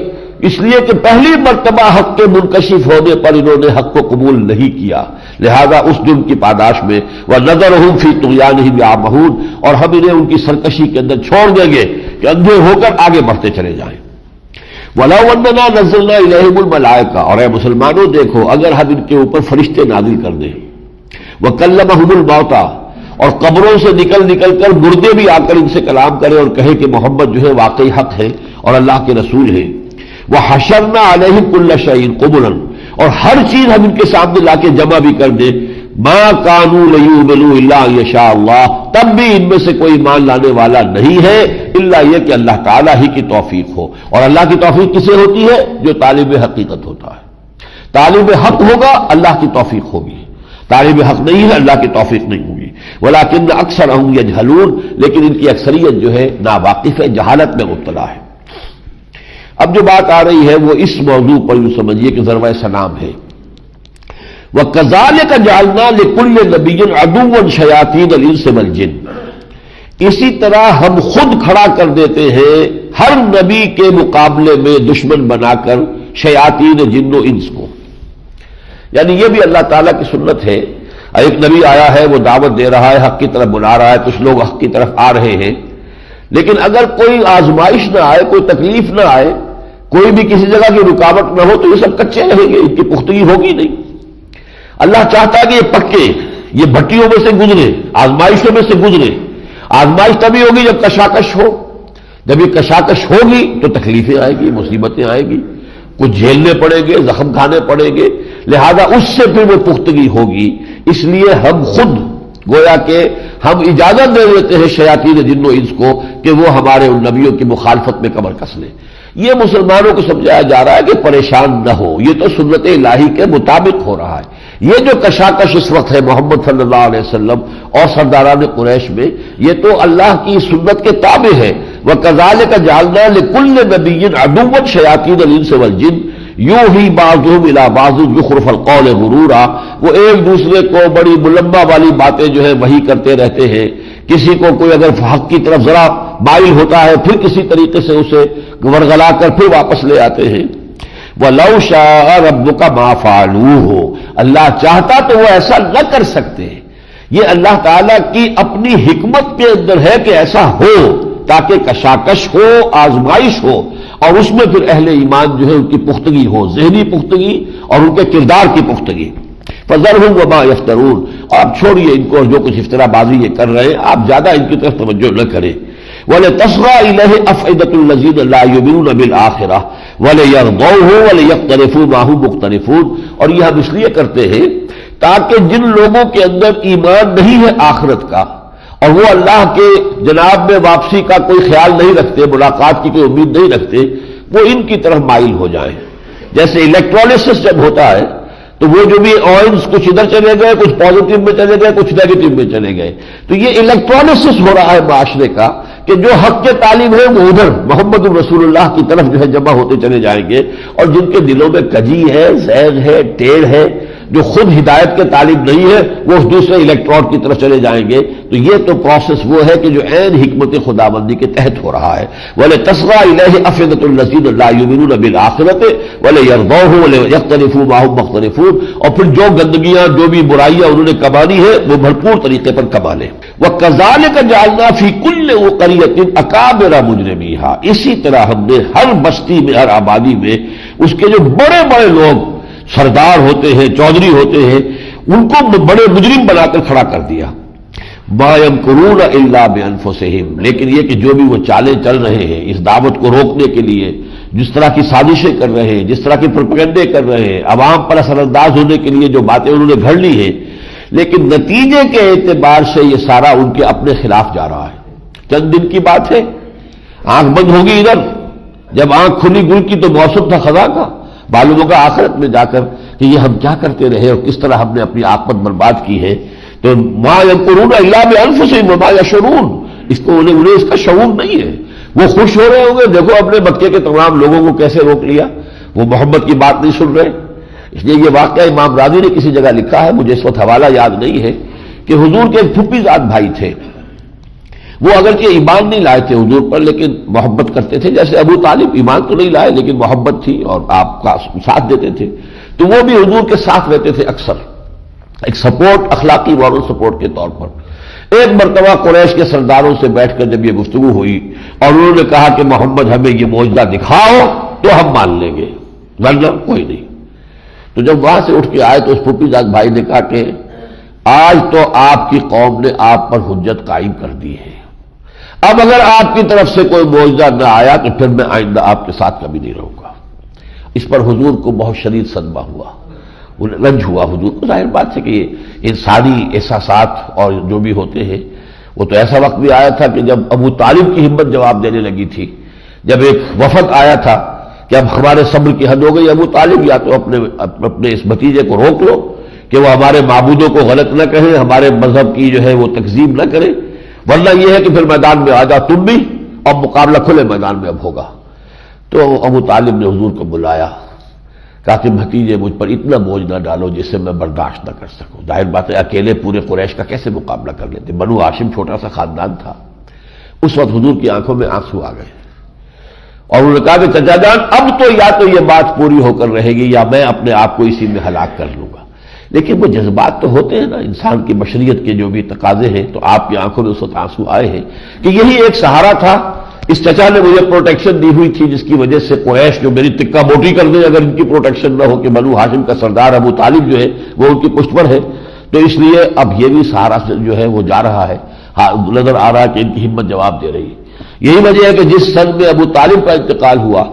اس لیے کہ پہلی مرتبہ حق کے منکشف ہونے پر انہوں نے حق کو قبول نہیں کیا، لہذا اس جرم کی پاداش میں وَنَذَرُهُمْ فِي طُغْيَانِهِمْ يَعْمَهُونَ، اور ہم انہیں ان کی سرکشی کے اندر چھوڑ دیں گے کہ اندھے ہو کر آگے بڑھتے چلے جائیں۔ وَلَوْ أَنَّنَا نَزَّلْنَا إِلَيْهِمُ الْمَلَائِكَةَ، اور اے مسلمانوں دیکھو اگر ہم ان کے اوپر فرشتے نازل کر دیں، وَكَلَّمَهُمُ الْمَوْتَى، اور قبروں سے نکل کر مردے بھی آ کر ان سے کلام کرے اور کہے کہ محمد جو ہے واقعی حق ہے اور اللہ کے رسول ہے، وَحَشَرْنَا عَلَيْهِمْ كُلَّ شَيْءٍ قُبُلًا، اور ہر چیز ہم ان کے سامنے لا کے جمع بھی کر دیں، مَا كَانُوا لِيُؤْمِنُوا إِلَّا أَن يَشَاءَ اللَّهُ، تب بھی ان میں سے کوئی ایمان لانے والا نہیں ہے الا یہ کہ اللہ تعالیٰ ہی کی توفیق ہو، اور اللہ کی توفیق کسے ہوتی ہے؟ جو طالب حقیقت ہوتا ہے۔ طالب حق ہوگا اللہ کی توفیق ہوگی، طالب حق نہیں ہے اللہ کی توفیق نہیں ہوگی۔ وَلَٰكِنَّ أَكْثَرَهُمْ يَجْهَلُونَ، لیکن ان کی اکثریت جو ہے ناواقف ہے، جہالت میں مبتلا ہے۔ اب جو بات آ رہی ہے وہ اس موضوع پر یوں سمجھیے کہ ضربہ سلام ہے۔ وَكَذَٰلِكَ جَعَلْنَا لِكُلِّ نَبِيٍّ عَدُوًّا شَيَاطِينَ الْإِنسِ وَالْجِنِّ، اسی طرح ہم خود کھڑا کر دیتے ہیں ہر نبی کے مقابلے میں دشمن بنا کر شیاطین جن و انس کو، یعنی یہ بھی اللہ تعالیٰ کی سنت ہے۔ ایک نبی آیا ہے، وہ دعوت دے رہا ہے، حق کی طرف بلا رہا ہے، کچھ لوگ حق کی طرف آ رہے ہیں، لیکن اگر کوئی آزمائش نہ آئے، کوئی تکلیف نہ آئے، کوئی بھی کسی جگہ کی رکاوٹ نہ ہو تو یہ سب کچے رہیں گے، ان کی پختگی ہوگی نہیں۔ اللہ چاہتا ہے کہ یہ پکے، یہ بھٹیوں میں سے گزرے، آزمائشوں میں سے گزرے۔ آزمائش تبھی ہوگی جب کشاکش ہو، جب یہ کشاکش ہوگی تو تکلیفیں آئیں گی، مصیبتیں آئیں گی، کچھ جھیلنے پڑیں گے، زخم کھانے پڑیں گے، لہذا اس سے پھر وہ پختگی ہوگی۔ اس لیے ہم خود گویا کہ ہم اجازت دے دیتے ہیں شیاطین جن و انس کو کہ وہ ہمارے ان نبیوں کی مخالفت میں کمر کس لیں۔ یہ مسلمانوں کو سمجھایا جا رہا ہے کہ پریشان نہ ہو، یہ تو سنت الہی کے مطابق ہو رہا ہے۔ یہ جو کشاکش اس وقت ہے محمد صلی اللہ علیہ وسلم اور سرداران قریش میں، یہ تو اللہ کی سنت کے تابع ہے۔ وَكَذَٰلِكَ جَعَلْنَا لِكُلِّ نَبِيٍّ عَدُوًّا شَيَاطِينَ الْإِنسِ وَالْجِنِّ يُوحِي بَعْضُهُمْ إِلَىٰ بَعْضٍ زُخْرُفَ الْقَوْلِ غُرُورًا، وہ ایک دوسرے کو بڑی ملمہ والی باتیں جو ہے وہی کرتے رہتے ہیں۔ کسی کو کوئی اگر حق کی طرف ذرا مائل ہوتا ہے پھر کسی طریقے سے اسے ورغلا کر پھر واپس لے آتے ہیں۔ وَلَوْ شَاءَ رَبُّكَ مَا فَعَلُوهُ، اللہ چاہتا تو وہ ایسا نہ کر سکتے۔ یہ اللہ تعالیٰ کی اپنی حکمت کے اندر ہے کہ ایسا ہو تاکہ کشاکش ہو، آزمائش ہو، اور اس میں پھر اہل ایمان جو ہے ان کی پختگی ہو، ذہنی پختگی اور ان کے کردار کی پختگی۔ فَذَرْهُمْ وَمَا يَفْتَرُونَ، اور آپ چھوڑیے ان کو، جو کچھ افطرا بازی یہ کر رہے ہیں آپ زیادہ ان کی طرف توجہ نہ کریں۔ وَلِتَصْغَىٰ إِلَيْهِ أَفْئِدَةُ الَّذِينَ لَا يُؤْمِنُونَ بِالْآخِرَةِ وَلِيَرْضَوْهُ وَلِيَقْتَرِفُوا مَا هُمْ مُقْتَرِفُونَ، اور یہ ہم اس لیے کرتے ہیں تاکہ جن لوگوں کے اندر ایمان نہیں ہے آخرت کا اور وہ اللہ کے جناب میں واپسی کا کوئی خیال نہیں رکھتے، ملاقات کی کوئی امید نہیں رکھتے، وہ ان کی طرف مائل ہو جائیں۔ جیسے الیکٹرولسس جب ہوتا ہے تو وہ جو بھی آئنز کچھ ادھر چلے گئے، کچھ پازیٹیو میں چلے گئے، کچھ نیگیٹو میں چلے گئے، تو یہ الیکٹرولسس ہو رہا ہے معاشرے کا کہ جو حق کے طالب ہیں وہ ادھر محمد رسول اللہ کی طرف جو ہے جمع ہوتے چلے جائیں گے، اور جن کے دلوں میں کجی ہے، زیغ ہے، ٹیڑھ ہے، جو خود ہدایت کے طالب نہیں ہے، وہ اس دوسرے الیکٹرون کی طرف چلے جائیں گے۔ تو یہ تو پروسیس وہ ہے کہ جو عین حکمت خداوندی کے تحت ہو رہا ہے۔ وَلِتَصْغَىٰ إِلَيْهِ أَفْئِدَةُ الَّذِينَ لَا يُؤْمِنُونَ بِالْآخِرَةِ وَلِيَرْضَوْهُ وَلِيَقْتَرِفُوا مَا هُمْ مُقْتَرِفُونَ، اور پھر جو گندگیاں، جو بھی برائیاں انہوں نے کمانی ہے وہ بھرپور طریقے پر کما لیں۔ وَكَذَٰلِكَ جَعَلْنَا فِي كُلِّ قَرْيَةٍ أَكَابِرَ مُجْرِمِيهَا، اسی طرح ہم نے ہر بستی میں، ہر آبادی میں اس کے جو بڑے بڑے لوگ سردار ہوتے ہیں، چودھری ہوتے ہیں، ان کو بڑے مجرم بنا کر کھڑا کر دیا۔ مَا يَمْكُرُونَ إِلَّا بِأَنفُسِهِمْ، لیکن یہ کہ جو بھی وہ چالیں چل رہے ہیں اس دعوت کو روکنے کے لیے، جس طرح کی سازشیں کر رہے ہیں، جس طرح کی پروپیگنڈے کر رہے ہیں، عوام پر اثر انداز ہونے کے لیے جو باتیں انہوں نے گھڑ لی ہیں، لیکن نتیجے کے اعتبار سے یہ سارا ان کے اپنے خلاف جا رہا ہے۔ چند دن کی بات ہے، آنکھ بند ہوگی ادھر، جب آنکھ کھلی گل کی تو موسم تھا خزاں کا، معلوم ہوگا آخرت میں جا کر کہ یہ ہم کیا کرتے رہے اور کس طرح ہم نے اپنی عاقبت برباد کی ہے۔ تو ما یمکرون الا بانفسہم وما یشعرون، اس کو انہیں اس کا شعور نہیں ہے۔ وہ خوش ہو رہے ہوں گے، دیکھو اپنے مکے کے تمام لوگوں کو کیسے روک لیا، وہ محمد کی بات نہیں سن رہے. اس لیے یہ واقعہ امام راضی نے کسی جگہ لکھا ہے، مجھے اس وقت حوالہ یاد نہیں ہے، کہ حضور کے ایک پھوپھی زاد بھائی تھے، وہ اگرچہ ایمان نہیں لائے تھے حضور پر لیکن محبت کرتے تھے، جیسے ابو طالب ایمان تو نہیں لائے لیکن محبت تھی اور آپ کا ساتھ دیتے تھے، تو وہ بھی حضور کے ساتھ رہتے تھے اکثر، ایک سپورٹ، اخلاقی مورل سپورٹ کے طور پر. ایک مرتبہ قریش کے سرداروں سے بیٹھ کر جب یہ گفتگو ہوئی اور انہوں نے کہا کہ محمد ہمیں یہ معجزہ دکھاؤ تو ہم مان لیں گے ورنہ کوئی نہیں. تو جب وہاں سے اٹھ کے آئے تو اس پھوپھی زاد بھائی نے کہا کہ آج تو آپ کی قوم نے آپ پر حجت قائم کر دی ہے، اب اگر آپ کی طرف سے کوئی معجزہ نہ آیا تو پھر میں آئندہ آپ کے ساتھ کبھی نہیں رہوں گا. اس پر حضور کو بہت شدید صدمہ ہوا، رنج ہوا حضور کو. ظاہر بات ہے کہ یہ انسانی احساسات اور جو بھی ہوتے ہیں، وہ تو ایسا وقت بھی آیا تھا کہ جب ابو طالب کی ہمت جواب دینے لگی تھی، جب ایک وفد آیا تھا کہ اب ہمارے صبر کی حد ہو گئی ابو طالب، یا تو اپنے اس بھتیجے کو روک لو کہ وہ ہمارے معبودوں کو غلط نہ کہے، ہمارے مذہب کی جو ہے وہ تکذیب نہ کرے، ورنہ یہ ہے کہ پھر میدان میں آ جاؤ تم بھی، اور مقابلہ کھلے میدان میں اب ہوگا. تو ابو طالب نے حضور کو بلایا، کہا کہ بھتیجے مجھ پر اتنا بوجھ نہ ڈالو جس سے میں برداشت نہ کر سکوں. ظاہر بات ہے اکیلے پورے قریش کا کیسے مقابلہ کر لیتے، بنو ہاشم چھوٹا سا خاندان تھا. اس وقت حضور کی آنکھوں میں آنسو آ گئے اور انہوں نے کہا کہ چچا جان اب تو یا تو یہ بات پوری ہو کر رہے گی یا میں اپنے آپ کو اسی میں ہلاک کر لوں گا. لیکن وہ جذبات تو ہوتے ہیں نا انسان کی بشریت کے جو بھی تقاضے ہیں، تو آپ کی آنکھوں میں اس وقت آنسو آئے ہیں کہ یہی ایک سہارا تھا. اس چچا نے مجھے پروٹیکشن دی ہوئی تھی جس کی وجہ سے قریش جو میری تکہ موٹی کر دے اگر ان کی پروٹیکشن نہ ہو کہ بنو ہاشم کا سردار ابو طالب جو ہے وہ ان کی پشت پر ہے، تو اس لیے اب یہ بھی سہارا جو ہے وہ جا رہا ہے. نظر آ رہا ہے کہ ان کی ہمت جواب دے رہی ہے. یہی وجہ ہے کہ جس سن میں ابو طالب کا انتقال ہوا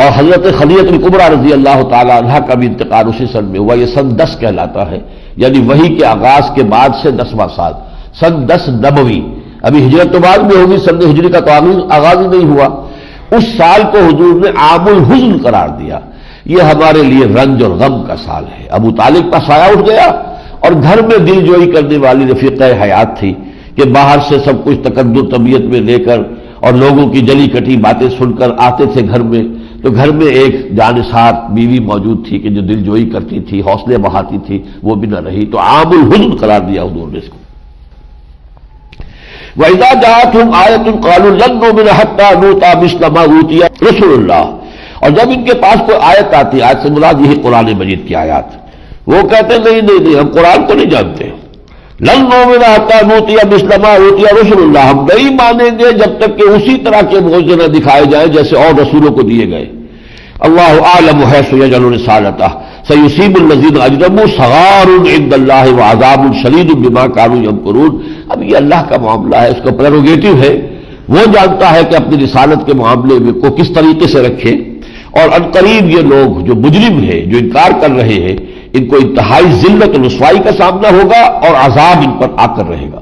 اور حضرت خدیجہ الکبریٰ رضی اللہ تعالی عنہا کا بھی انتقال اسی سن میں ہوا، یہ سن 10 کہلاتا ہے، یعنی وحی کے آغاز کے بعد سے 10واں سال، سن 10 نبوی. ابھی ہجرت تو بعد میں ہوگی، سن ہجری کا تو آغاز ہی نہیں ہوا. اس سال کو حضور نے عام الحزن قرار دیا. یہ ہمارے لیے رنج اور غم کا سال ہے. ابو طالب کا سایہ اٹھ گیا اور گھر میں دل جوئی کرنے والی رفیقہ حیات تھی کہ باہر سے سب کچھ تقدر طبیعت میں لے کر اور لوگوں کی جلی کٹی باتیں سن کر آتے تھے گھر میں، تو گھر میں ایک جانثار بیوی موجود تھی کہ جو دل جوئی کرتی تھی، حوصلے بڑھاتی تھی، وہ بھی نہ رہی. تو عام الحزن قرار دیا حضور نے اس کو. وَإِذَا جَاءَتْهُمْ آيَةٌ قَالُوا لَن نُّؤْمِنَ حَتَّىٰ نُؤْتَىٰ مِثْلَ مَا أُوتِيَ رُسُلُ اللَّهِ، اور جب ان کے پاس کوئی آیت آتی، آیت سے مراد یہی قرآن مجید کی آیات، وہ کہتے نہیں ہم قرآن کو نہیں جانتے. لن نؤمن حتىٰ نؤتى مثل ما أوتي رسل اللہ، ہم نہیں مانیں گے جب تک کہ اسی طرح کے معجزے نہ دکھائے جائیں جیسے اور رسولوں کو دیے گئے. اللہ اعلم حیث یجعل رسالتہ سیصیب الذین اجرموا صغار عند اللہ وعذاب شدید بما كانوا یمکرون. اب یہ اللہ کا معاملہ ہے، اس کا پریروگیٹو ہے، وہ جانتا ہے کہ اپنی رسالت کے معاملے میں کو کس طریقے سے رکھے. اور عنقریب یہ لوگ جو مجرم ہیں، جو انکار کر رہے ہیں، ان کو انتہائی ذلت و رسوائی کا سامنا ہوگا اور عذاب ان پر آ کر رہے گا.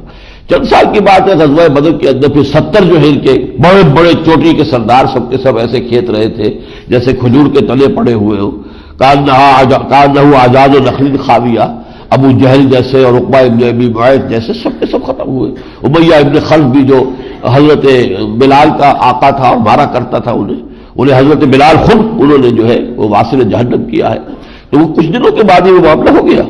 چند سال کی بات ہے، غزوہ بدر کے اندر پھر 70 جو ہے ان کے بڑے بڑے چوٹی کے سردار سب کے سب ایسے کھیت رہے تھے جیسے کھجور کے تلے پڑے ہوئے ہو. کانہ اعجاز و نخل خاویہ، ابو جہل جیسے اور عقبہ ابن ابی معیط جیسے سب کے سب ختم ہوئے. امیہ ابن خلف بھی جو حضرت بلال کا آقا تھا اور مارا کرتا تھا انہیں حضرت بلال خود انہوں نے جو ہے وہ واصل جہنم کیا ہے. تو وہ کچھ دنوں کے بعد ہی وہ معاملہ ہو گیا.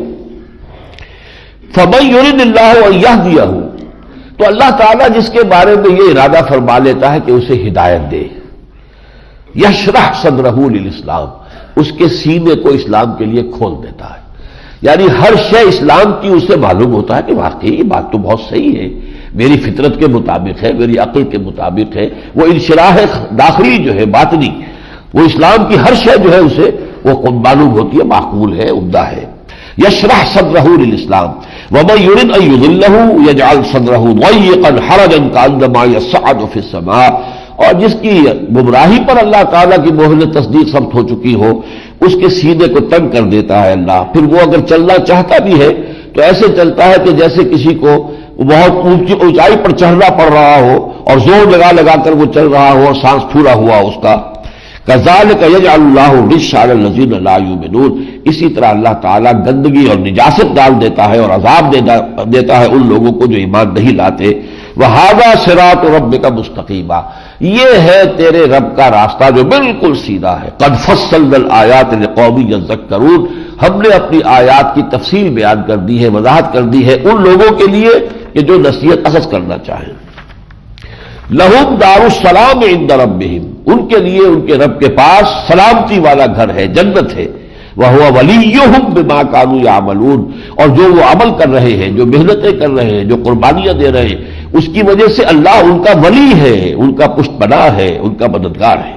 فَمَن يُرِدِ اللَّهُ أَن يَهْدِيَهُ، تو اللہ تعالیٰ جس کے بارے میں یہ ارادہ فرما لیتا ہے کہ اسے ہدایت دے، یشرح صدرہ للاسلام، اس کے سینے کو اسلام کے لیے کھول دیتا ہے. یعنی ہر شے اسلام کی اسے معلوم ہوتا ہے کہ واقعی یہ بات تو بہت صحیح ہے، میری فطرت کے مطابق ہے، میری عقل کے مطابق ہے. وہ انشراح داخلی جو ہے باطنی، وہ اسلام کی ہر شے جو ہے اسے وہ معلوم ہوتی ہے، معقول ہے، عمدہ ہے. یشرح صدرہ للاسلام ومن يرد ان يضلہ یجعل صدرہ ضیقا حرجا کانما یصعد فی السماء، اور جس کی گمراہی پر اللہ تعالیٰ کی مہر تصدیق ثبت ہو چکی ہو اس کے سینے کو تنگ کر دیتا ہے اللہ. پھر وہ اگر چلنا چاہتا بھی ہے تو ایسے چلتا ہے کہ جیسے کسی کو بہت اونچائی پر چڑھنا پڑ رہا ہو اور زور لگا لگا کر وہ چل رہا ہو اور سانس پھورا ہوا اس کا. کذالک یجعل اللہ الرجس علی الذین لا یؤمنون، اسی طرح اللہ تعالیٰ گندگی اور نجاست ڈال دیتا ہے اور عذاب دیتا ہے ان لوگوں کو جو ایمان نہیں لاتے. وَهَذَا صِرَاطُ رَبِّكَ مُسْتَقِيمًا، یہ ہے تیرے رب کا راستہ جو بالکل سیدھا ہے. قَدْ فَصَّلْنَا الْآيَاتِ لِقَوْمٍ يَذَّكَّرُونَ، ہم نے اپنی آیات کی تفصیل بیان کر دی ہے، وضاحت کر دی ہے ان لوگوں کے لیے کہ جو نصیحت اخذ کرنا چاہیں. لَهُمْ دَارُ السَّلَامِ عِندَ رَبِّهِمْ، ان کے لیے ان کے رب کے پاس سلامتی والا گھر ہے، جنت ہے. وَهُوَ وَلِيُّهُمْ بِمَا كَانُوا يَعْمَلُونَ، اور جو وہ عمل کر رہے ہیں، جو محنتیں کر رہے ہیں، جو قربانیاں دے رہے ہیں، اس کی وجہ سے اللہ ان کا ولی ہے، ان کا پشت پناہ ہے، ان کا مددگار ہے.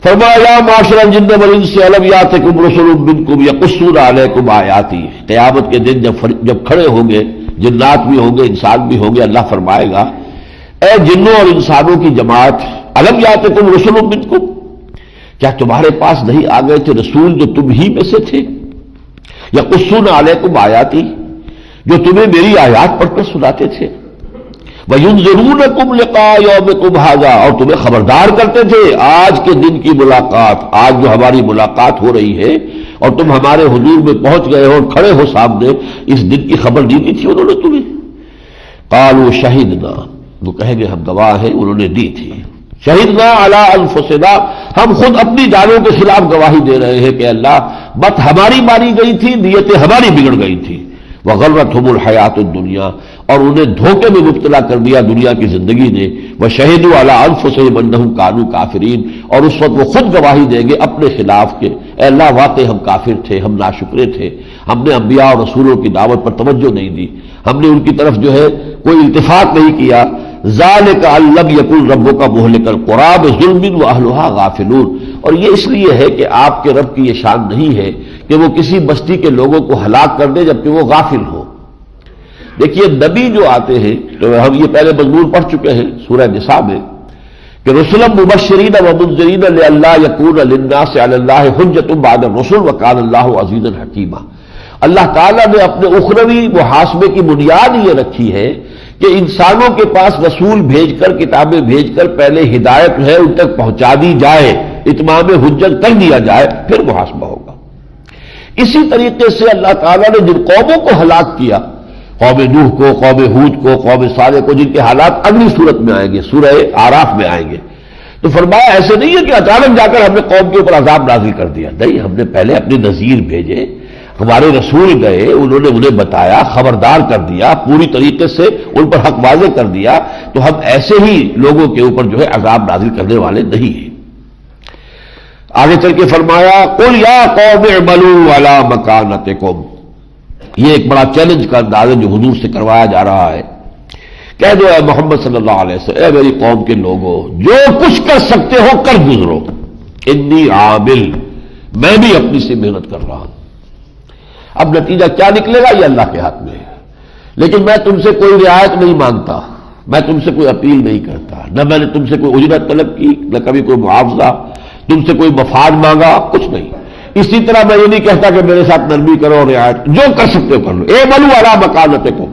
فرمایا یا معاشر الجن والانس الم یاتکم رسل منکم یقصون علیکم آیاتی، قیامت کے دن جب کھڑے ہوں گے، جنات بھی ہوں گے، انسان بھی ہوں گے، اللہ فرمائے گا اے جنوں اور انسانوں کی جماعت، الم یاتکم رسل منکم، کیا تمہارے پاس نہیں آ گئے تھے رسول جو تم ہی میں سے تھے؟ یقصون علیکم آیاتی، جو تمہیں میری آیات پڑھ کر سناتے تھے. وَيُنذِرُونَكُمْ لِقَاءَ يَوْمِكُمْ هَذَا، اور تمہیں خبردار کرتے تھے آج کے دن کی ملاقات، آج جو ہماری ملاقات ہو رہی ہے اور تم ہمارے حضور میں پہنچ گئے ہو اور کھڑے ہو سامنے، اس دن کی خبر دی تھی انہوں نے تمہیں. قالوا شہدنا، وہ کہیں گے ہم گواہ ہیں، انہوں نے دی تھی. شہدنا علی انفسنا، ہم خود اپنی جانوں کے خلاف گواہی دے رہے ہیں کہ اللہ بات ہماری ماری گئی تھی، نیتیں ہماری بگڑ گئی تھی. وغرتہم الحیات الدنیا، اور انہیں دھوکے میں مبتلا کر دیا دنیا کی زندگی نے. وشہدوا علی انفسہم انہم کانوا کافرین، اور اس وقت وہ خود گواہی دیں گے اپنے خلاف کہ اے اللہ واقعی ہم کافر تھے، ہم ناشکرے تھے، ہم نے انبیاء اور رسولوں کی دعوت پر توجہ نہیں دی، ہم نے ان کی طرف جو ہے کوئی التفات نہیں کیا. ذالک ان لم یکن ربک مہلک القری بظلم واہلھا غافلون، اور یہ اس لیے ہے کہ آپ کے رب کی یہ شان نہیں ہے کہ وہ کسی بستی کے لوگوں کو ہلاک کر دے جبکہ وہ غافل ہو. دیکھیے نبی جو آتے ہیں، تو ہم یہ پہلے مضمون پڑھ چکے ہیں سورہ نساء میں کہ رسلا مبشرین ومنذرین لئلا یکون للناس علی اللہ حجۃ بعد الرسل وکان اللہ عزیزا حکیما. اللہ تعالیٰ نے اپنے اخروی محاسبے کی بنیاد یہ رکھی ہے کہ انسانوں کے پاس رسول بھیج کر، کتابیں بھیج کر پہلے ہدایت ہے ان تک پہنچا دی جائے، اتمام حجت کر دیا جائے، پھر محاسبہ ہوگا. اسی طریقے سے اللہ تعالیٰ نے جن قوموں کو ہلاک کیا، قوم نوح کو، قوم ہود کو، قوم صالح کو، جن کے حالات اگلی صورت میں آئیں گے، سورہ اعراف میں آئیں گے، تو فرمایا ایسے نہیں ہے کہ اچانک جا کر ہم نے قوم کے اوپر عذاب نازل کر دیا. نہیں، ہم نے پہلے اپنے نذیر بھیجے، ہمارے رسول گئے، انہوں نے انہیں بتایا، خبردار کر دیا، پوری طریقے سے ان پر حق واضح کر دیا. تو ہم ایسے ہی لوگوں کے اوپر جو ہے عذاب نازل کرنے والے نہیں ہیں. آگے چل کے فرمایا قل یا قوم اعملوا علی مکانتکم، یہ ایک بڑا چیلنج کا انداز ہے جو حضور سے کروایا جا رہا ہے. کہہ دو اے محمد صلی اللہ علیہ وسلم، اے میری قوم کے لوگوں، جو کچھ کر سکتے ہو کر گزرو، انی عامل، میں بھی اپنی سے محنت کر رہا ہوں. اب نتیجہ کیا نکلے گا یہ اللہ کے ہاتھ میں ہے، لیکن میں تم سے کوئی رعایت نہیں مانگتا، میں تم سے کوئی اپیل نہیں کرتا، نہ میں نے تم سے کوئی اجرت طلب کی، نہ کبھی کوئی معاوضہ، تم سے کوئی مفاد مانگا، کچھ نہیں. اسی طرح میں یہ نہیں کہتا کہ میرے ساتھ نرمی کرو، رعایت، جو کر سکتے ہو کر لو. اعملوا علی مکانتکم،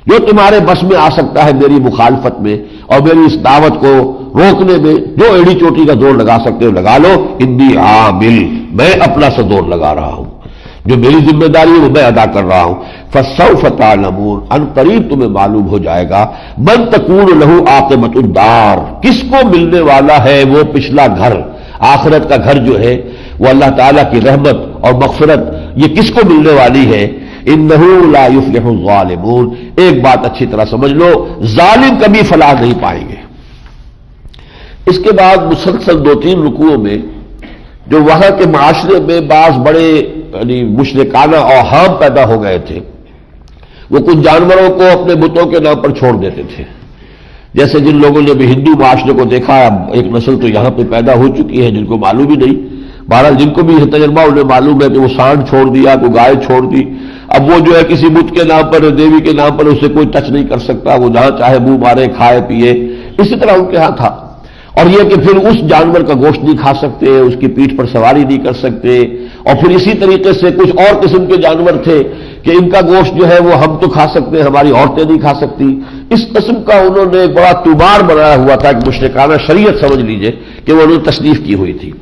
جو تمہارے بس میں آ سکتا ہے میری مخالفت میں اور میری اس دعوت کو روکنے میں، جو ایڑی چوٹی کا زور لگا سکتے ہو لگا لو. انی عامل، میں اپنا سا زور لگا رہا ہوں، جو میری ذمہ داری ہے وہ میں ادا کر رہا ہوں. فسوف تعلمون، ان قریب تمہیں معلوم ہو جائے گا، من تکون لہ عاقبۃ الدار، کس کو ملنے والا ہے وہ پچھلا گھر، آخرت کا گھر جو ہے وہ اللہ تعالیٰ کی رحمت اور مغفرت، یہ کس کو ملنے والی ہے. انہ لا یفلح الظالمون، ایک بات اچھی طرح سمجھ لو، ظالم کبھی فلاح نہیں پائیں گے. اس کے بعد مسلسل 2-3 رکوعوں میں جو وہاں کے معاشرے میں بعض بڑے یعنی مشرکانہ اوہام پیدا ہو گئے تھے، وہ کچھ جانوروں کو اپنے بتوں کے نام پر چھوڑ دیتے تھے. جیسے جن لوگوں نے بھی ہندو معاشرے کو دیکھا، اب ایک نسل تو یہاں پہ پیدا ہو چکی ہے جن کو معلوم ہی نہیں. بہرحال جن کو بھی یہ تجربہ انہیں معلوم ہے کہ وہ سانڈ چھوڑ دیا، کوئی گائے چھوڑ دی، اب وہ جو ہے کسی بت کے نام پر، دیوی کے نام پر اسے کوئی ٹچ نہیں کر سکتا، وہ جہاں چاہے منہ مارے، کھائے پیے. اسی طرح ان کے ہاں تھا. اور یہ کہ پھر اس جانور کا گوشت نہیں کھا سکتے، اس کی پیٹھ پر سواری نہیں کر سکتے. اور پھر اسی طریقے سے کچھ اور قسم کے جانور تھے کہ ان کا گوشت جو ہے وہ ہم تو کھا سکتے ہیں، ہماری عورتیں نہیں کھا سکتی. اس قسم کا انہوں نے ایک بڑا توبار بنایا ہوا تھا کہ مشرکانہ شریعت سمجھ لیجئے کہ وہ انہوں نے تصنیف کی ہوئی تھی.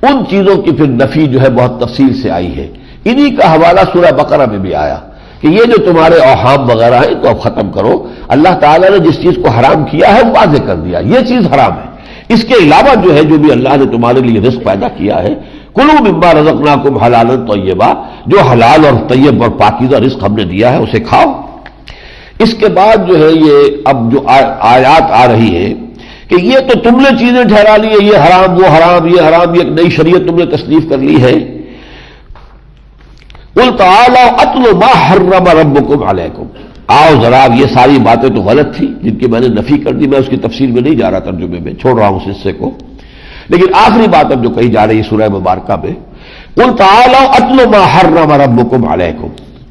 ان چیزوں کی پھر نفی جو ہے بہت تفصیل سے آئی ہے. انہی کا حوالہ سورہ بقرہ میں بھی آیا کہ یہ جو تمہارے اوہام وغیرہ ہیں تو اب ختم کرو. اللہ تعالیٰ نے جس چیز کو حرام کیا ہے وہ واضح کر دیا، یہ چیز حرام ہے. اس کے علاوہ جو ہے جو بھی اللہ نے تمہارے لیے رزق پیدا کیا ہے، کلوا مما رزقناکم حلالا طیبا، جو حلال اور طیب اور پاکیزہ رزق ہم نے دیا ہے اسے کھاؤ. اس کے بعد جو ہے یہ اب جو آیات آ رہی ہے کہ یہ تو تم نے چیزیں ٹھہرا لی ہے، یہ حرام وہ حرام یہ حرام، یہ ایک نئی شریعت تم نے تصنیف کر لی ہے. قل تعالوا اتل ما حرم ربکم علیکم، آؤ ذرا یہ ساری باتیں تو غلط تھی جن کی میں نے نفی کر دی، میں اس کی تفصیل میں نہیں جا رہا، ترجمے میں چھوڑ رہا ہوں اس حصے کو. لیکن آخری بات اب جو کہی جا رہی ہے سورہ مبارکہ میں، قل تعالوا اتل ما حرم ربکم علیکم،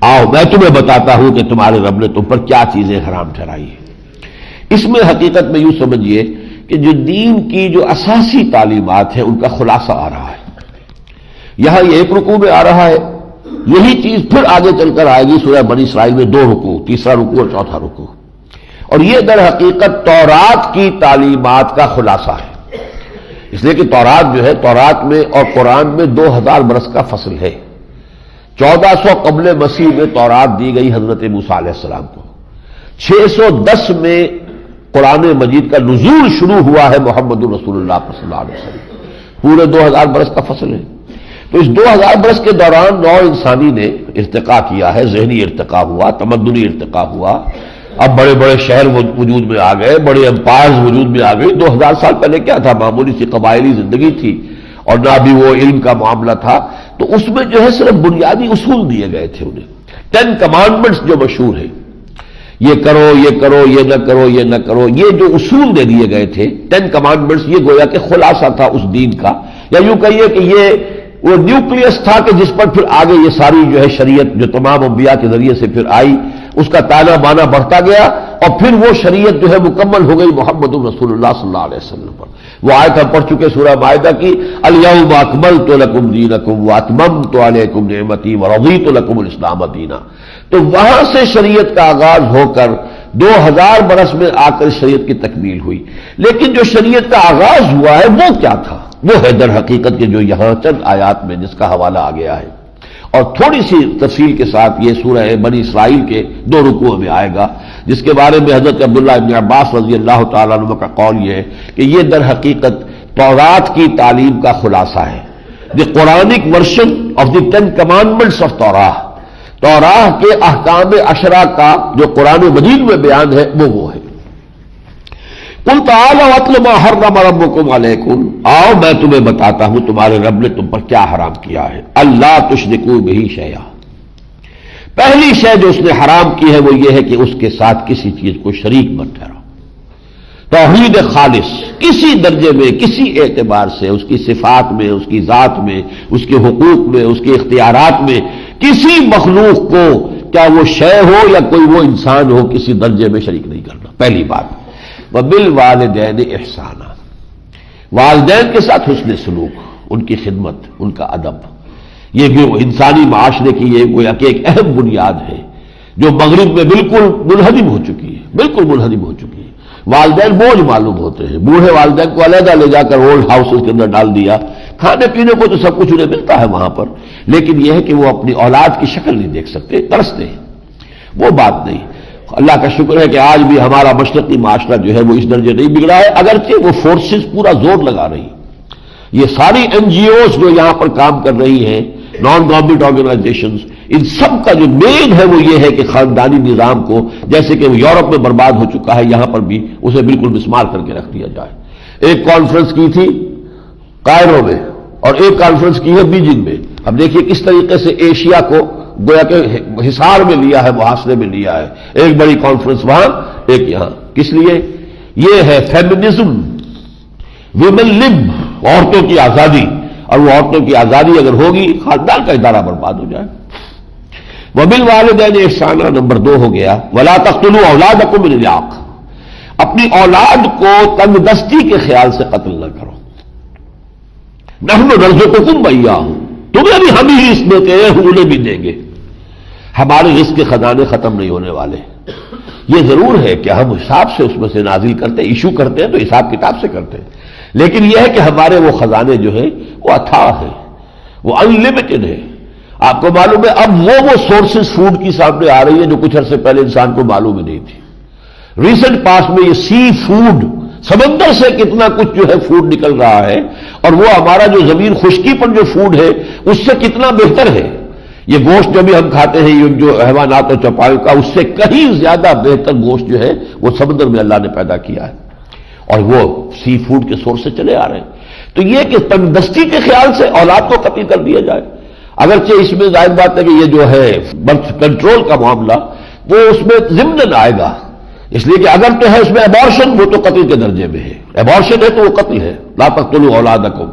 آؤ میں تمہیں بتاتا ہوں کہ تمہارے رب نے تم پر کیا چیزیں حرام ٹھہرائی ہیں. اس میں حقیقت میں یوں سمجھیے کہ جو دین کی جو اساسی تعلیمات ہیں ان کا خلاصہ آ رہا ہے. یہاں یہ ایک رکوع میں آ رہا ہے، یہی چیز پھر آگے چل کر آئے گی سورہ بنی اسرائیل میں 2 رکوع، تیسرا رکوع اور چوتھا رکوع. اور یہ در حقیقت تورات کی تعلیمات کا خلاصہ ہے، اس لیے کہ تورات جو ہے، تورات میں اور قرآن میں 2000 برس کا فصل ہے. 1400 قبل مسیح میں تورات دی گئی حضرت موسیٰ علیہ السلام کو، 610 میں قرآن مجید کا نزول شروع ہوا ہے محمد رسول اللہ صلی اللہ علیہ وسلم. پورے 2000 برس کا فصل ہے. تو اس 2000 برس کے دوران نوع انسانی نے ارتقا کیا ہے، ذہنی ارتقا ہوا، تمدنی ارتقا ہوا. اب بڑے بڑے شہر وجود میں آ گئے، بڑے امپائرز وجود میں آ گئے. 2000 سال پہلے کیا تھا؟ معمولی سی قبائلی زندگی تھی اور نہ بھی وہ علم کا معاملہ تھا. تو اس میں جو ہے صرف بنیادی اصول دیے گئے تھے انہیں. 10 کمانڈمنٹس جو مشہور ہیں، یہ کرو یہ کرو یہ نہ کرو یہ نہ کرو، یہ جو اصول دے دیے گئے تھے 10 کمانڈمنٹس، یہ گویا کہ خلاصہ تھا اس دین کا، یا یوں کہیے کہ یہ وہ نیوکلیس تھا کہ جس پر پھر آگے یہ ساری جو ہے شریعت جو تمام انبیاء کے ذریعے سے پھر آئی، اس کا تانا بانا بڑھتا گیا اور پھر وہ شریعت جو ہے مکمل ہو گئی محمد رسول اللہ صلی اللہ علیہ وسلم پر. وہ آیت ہم پڑھ چکے سورہ مائدہ کی، الیوم اکملت لکم دینکم واتممت علیکم نعمتی ورضیت لکم الاسلام دینا. تو وہاں سے شریعت کا آغاز ہو کر 2000 برس میں آ کر شریعت کی تکمیل ہوئی. لیکن جو شریعت کا آغاز ہوا ہے وہ کیا تھا؟ وہ ہے در حقیقت کے جو یہاں چند آیات میں جس کا حوالہ آ گیا ہے، اور تھوڑی سی تفصیل کے ساتھ یہ سورہ بنی اسرائیل کے 2 رکوع میں آئے گا، جس کے بارے میں حضرت عبداللہ ابن عباس رضی اللہ تعالیٰ عنہ کا قول یہ ہے کہ یہ در حقیقت تورات کی تعلیم کا خلاصہ ہے. The Quranic version of the 10 commandments of Torah, Torah کے احکام 10 کا جو قرآن مجید میں بیان ہے وہ ہے. قل تعالوا اتل ما حرم ربکم علیکم، آؤ میں تمہیں بتاتا ہوں تمہارے رب نے تم پر کیا حرام کیا ہے. اللہ تشرکوا بہ شیئا، پہلی شے جو اس نے حرام کی ہے وہ یہ ہے کہ اس کے ساتھ کسی چیز کو شریک مت ٹھہراؤ. توحید خالص کسی درجے میں، کسی اعتبار سے، اس کی صفات میں، اس کی ذات میں، اس کے حقوق میں، اس کے اختیارات میں، کسی مخلوق کو، کیا وہ شے ہو یا کوئی وہ انسان ہو، کسی درجے میں شریک نہیں کرنا. پہلی بات. وبالوالدین احسانا، والدین کے ساتھ حسن سلوک، ان کی خدمت، ان کا ادب، یہ بھی انسانی معاشرے کی یہ گویا کہ ایک اہم بنیاد ہے جو مغرب میں بالکل منہدم ہو چکی ہے، بالکل منہدم ہو چکی ہے. والدین بوجھ معلوم ہوتے ہیں. بوڑھے والدین کو علیحدہ لے جا کر اولڈ ہاؤسز کے اندر ڈال دیا، کھانے پینے کو تو سب کچھ انہیں ملتا ہے وہاں پر، لیکن یہ ہے کہ وہ اپنی اولاد کی شکل نہیں دیکھ سکتے، ترستے ہیں. وہ بات نہیں. اللہ کا شکر ہے کہ آج بھی ہمارا مشرقی معاشرہ جو ہے وہ اس درجے نہیں بگڑا ہے، اگرچہ وہ فورسز پورا زور لگا رہی. یہ ساری NGOs جو یہاں پر کام کر رہی ہیں، نان گورنمنٹ آرگنائزیشنز، ان سب کا جو مین ہے وہ یہ ہے کہ خاندانی نظام کو، جیسے کہ وہ یورپ میں برباد ہو چکا ہے، یہاں پر بھی اسے بالکل مسمار کر کے رکھ دیا جائے. ایک کانفرنس کی تھی کائرو میں اور ایک کانفرنس کی ہے بیجنگ میں. اب دیکھیے کس طریقے سے ایشیا کو گویا کہ حصار میں لیا ہے، محاصرے میں لیا ہے. ایک بڑی کانفرنس وہاں، ایک یہاں. کس لیے؟ یہ ہے فیمنزم، ویمن لب، عورتوں کی آزادی. اور وہ عورتوں کی آزادی اگر ہوگی خاندان کا ادارہ برباد ہو جائے. وبالوالدین احسانا نمبر 2 ہو گیا. ولا تقتلوا اولادکم من املاق، اپنی اولاد کو تنگ دستی کے خیال سے قتل نہ کرو. نحن نرزقکم وإیاہم، تمہیں بھی ہم ہی اس میں دیتے ہیں، انہیں بھی دیں گے. ہمارے رزق کے خزانے ختم نہیں ہونے والے. یہ ضرور ہے کہ ہم حساب سے اس میں سے نازل کرتے ہیں، ایشو کرتے ہیں تو حساب کتاب سے کرتے ہیں، لیکن یہ ہے کہ ہمارے وہ خزانے جو ہیں وہ اتھاہ ہیں، وہ ان لمیٹڈ ہے. آپ کو معلوم ہے اب وہ سورسز فوڈ کی سامنے آ رہی ہے جو کچھ عرصے پہلے انسان کو معلوم ہی نہیں تھی۔ ریسنٹ پاس میں یہ سی فوڈ، سمندر سے کتنا کچھ جو ہے فوڈ نکل رہا ہے، اور وہ ہمارا جو زمین خشکی پر جو فوڈ ہے اس سے کتنا بہتر ہے۔ یہ گوشت جو بھی ہم کھاتے ہیں یہ جو حیوانات اور چوپایوں کا، اس سے کہیں زیادہ بہتر گوشت جو ہے وہ سمندر میں اللہ نے پیدا کیا ہے، اور وہ سی فوڈ کے سورس سے چلے آ رہے ہیں۔ تو یہ کہ تنگ دستی کے خیال سے اولاد کو قتل کر دیا جائے، اگرچہ اس میں ظاہر بات ہے کہ یہ جو ہے برتھ کنٹرول کا معاملہ وہ اس میں ضمن آئے گا، اس لیے کہ اگر تو ہے اس میں ابارشن، وہ تو قتل کے درجے میں ہے، ابارشن ہے تو وہ قتل ہے، لا تقتلوا اولادکم۔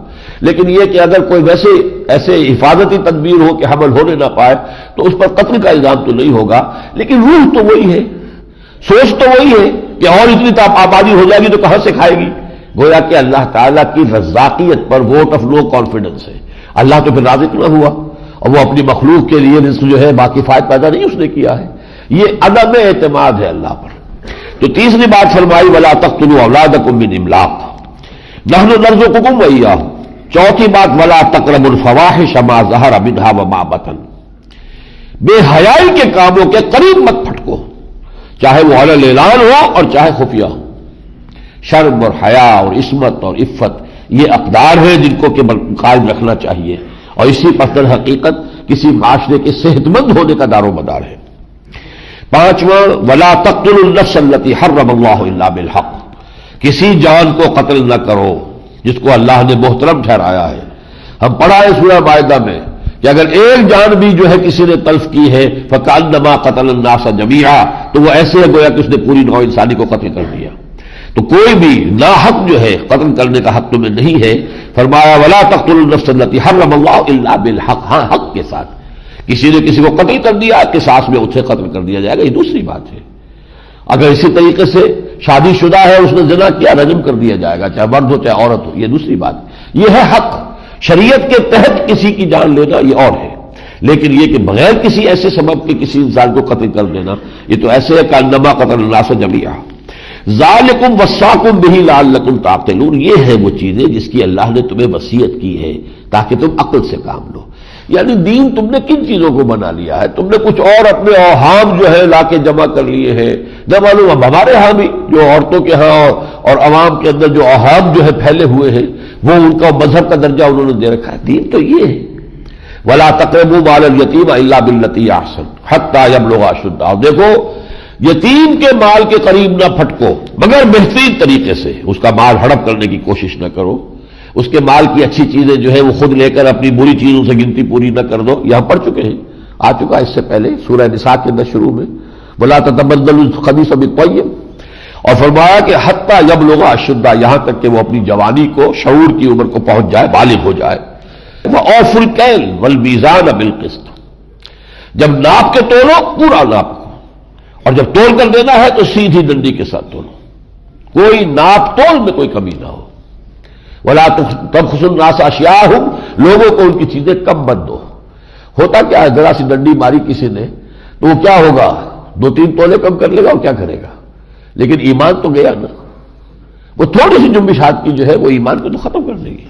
لیکن یہ کہ اگر کوئی ویسے ایسے حفاظتی تدبیر ہو کہ حمل ہونے نہ پائے تو اس پر قتل کا الزام تو نہیں ہوگا، لیکن روح تو وہی ہے، سوچ تو وہی ہے کہ اور اتنی آبادی ہو جائے گی تو کہاں سے کھائے گی؟ گویا کہ اللہ تعالیٰ کی رزاقیت پر ووٹ آف نو کانفیڈنس ہے۔ اللہ تو پھر رازق نہ ہوا، اور وہ اپنی مخلوق کے لیے رزق جو ہے باقی فائد پیدا نہیں اس نے کیا ہے، یہ عدم اعتماد ہے اللہ پر۔ تو تیسری بات فرمائی وَلَا تَقْتُلُوا أَوْلَادَكُمْ مِنْ إِمْلَاقٍ نَحْنُ نَرْزُقُكُمْ وَإِيَّاهُمْ۔ چوتھی بات وَلَا تَقْرَبُوا الْفَوَاحِشَ مَا ظَهَرَ مِنْهَا وَمَا بَطَنَ، بے حیائی کے کاموں کے قریب مت پھٹکو، چاہے وہ علی الاعلان ہو اور چاہے خفیہ ہو۔ شرم اور حیا اور عصمت اور عفت یہ اقدار ہیں جن کو کہ قائم رکھنا چاہیے، اور اسی پر در حقیقت کسی معاشرے کے صحت مند ہونے کا دار و مدار ہے۔ پانچواں وَلَا تَقْتُلُوا النَّفْسَ الَّتِي حَرَّمَ اللَّهُ إِلَّا بِالْحَقِّ، کسی جان کو قتل نہ کرو جس کو اللہ نے محترم ٹھہرایا ہے۔ ہم پڑھا ہے سورہ مائدہ میں کہ اگر ایک جان بھی جو ہے کسی نے تلف کی ہے فَكَأَنَّمَا قَتَلَ النَّاسَ جَمِيعًا، تو وہ ایسے ہے گویا کہ اس نے پوری نوع انسانی کو قتل کر دیا۔ تو کوئی بھی ناحق جو ہے قتل کرنے کا حق تمہیں نہیں ہے۔ فرمایا وَلَا تَقْتُلُوا النَّفْسَ الَّتِي حَرَّمَ اللَّهُ إِلَّا بِالْحَقِّ، ہاں حق کے ساتھ، کسی نے کسی کو قتل کر دیا قصاص میں اسے قتل کر دیا جائے گا، یہ دوسری بات ہے۔ اگر اسی طریقے سے شادی شدہ ہے اس نے زنا کیا رجم کر دیا جائے گا، چاہے مرد ہو چاہے عورت ہو، یہ دوسری بات۔ یہ ہے حق، شریعت کے تحت کسی کی جان لینا یہ اور ہے، لیکن یہ کہ بغیر کسی ایسے سبب کے کسی انسان کو قتل کر دینا یہ تو ایسے ہے کہ انما قتل الناس جميعا۔ ذالکم وصاکم بہ لعلکم تعقلون، یہ ہے وہ چیزیں جس کی اللہ نے تمہیں وصیت کی ہے تاکہ تم عقل سے کام لو۔ یعنی دین تم نے کن چیزوں کو بنا لیا ہے؟ تم نے کچھ اور اپنے اوہام جو ہے لا کے جمع کر لیے ہیں۔ نہ معلوم اب ہمارے ہاں بھی جو عورتوں کے ہاں اور عوام کے اندر جو اوہام جو ہے پھیلے ہوئے ہیں وہ ان کا مذہب کا درجہ انہوں نے دے رکھا ہے۔ دین تو یہ ہے وَلَا تَقْرَبُوا مَالَ الْيَتِيمِ إِلَّا بِالَّتِي أَحْسَنُ حَتَّىٰ يَبْلُغَ أَشُدَّهُ۔ دیکھو یتیم کے مال کے قریب نہ پھٹکو مگر بہترین طریقے سے، اس کا مال ہڑپ کرنے کی کوشش نہ کرو، اس کے مال کی اچھی چیزیں جو ہے وہ خود لے کر اپنی بری چیزوں سے گنتی پوری نہ کر دو۔ یہاں پڑھ چکے ہیں، آ چکا اس سے پہلے سورہ نساء کے اندر شروع میں وَلَا تَتَبَدَّلُوا الْخَبِيثَ بِالطَّيِّبِ، اور فرمایا کہ حَتَّىٰ يَبْلُغَ أَشُدَّهُ، یہاں تک کہ وہ اپنی جوانی کو، شعور کی عمر کو پہنچ جائے، بالغ ہو جائے۔ وَأَوْفُوا الْكَيْلَ وَالْمِيزَانَ بِالْقِسْطِ، جب ناپ کے تولو پورا ناپ کو، اور جب تول کر دینا ہے تو سیدھی ڈنڈی کے ساتھ تولو، کوئی ناپ تول میں کوئی کمی نہ ہو۔ وَلَا تَبْخَسُوا النَّاسَ أَشْيَاءَهُمْ، لوگوں کو ان کی چیزیں کم مت دو۔ ہوتا کیا ہے، ذرا سی ڈنڈی ماری کسی نے تو وہ کیا ہوگا، 2-3 تولے کم کر لے گا اور کیا کرے گا، لیکن ایمان تو گیا نا، وہ تھوڑی سی جنبش ہاتھ کی جو ہے وہ ایمان کو تو ختم کر دے گی۔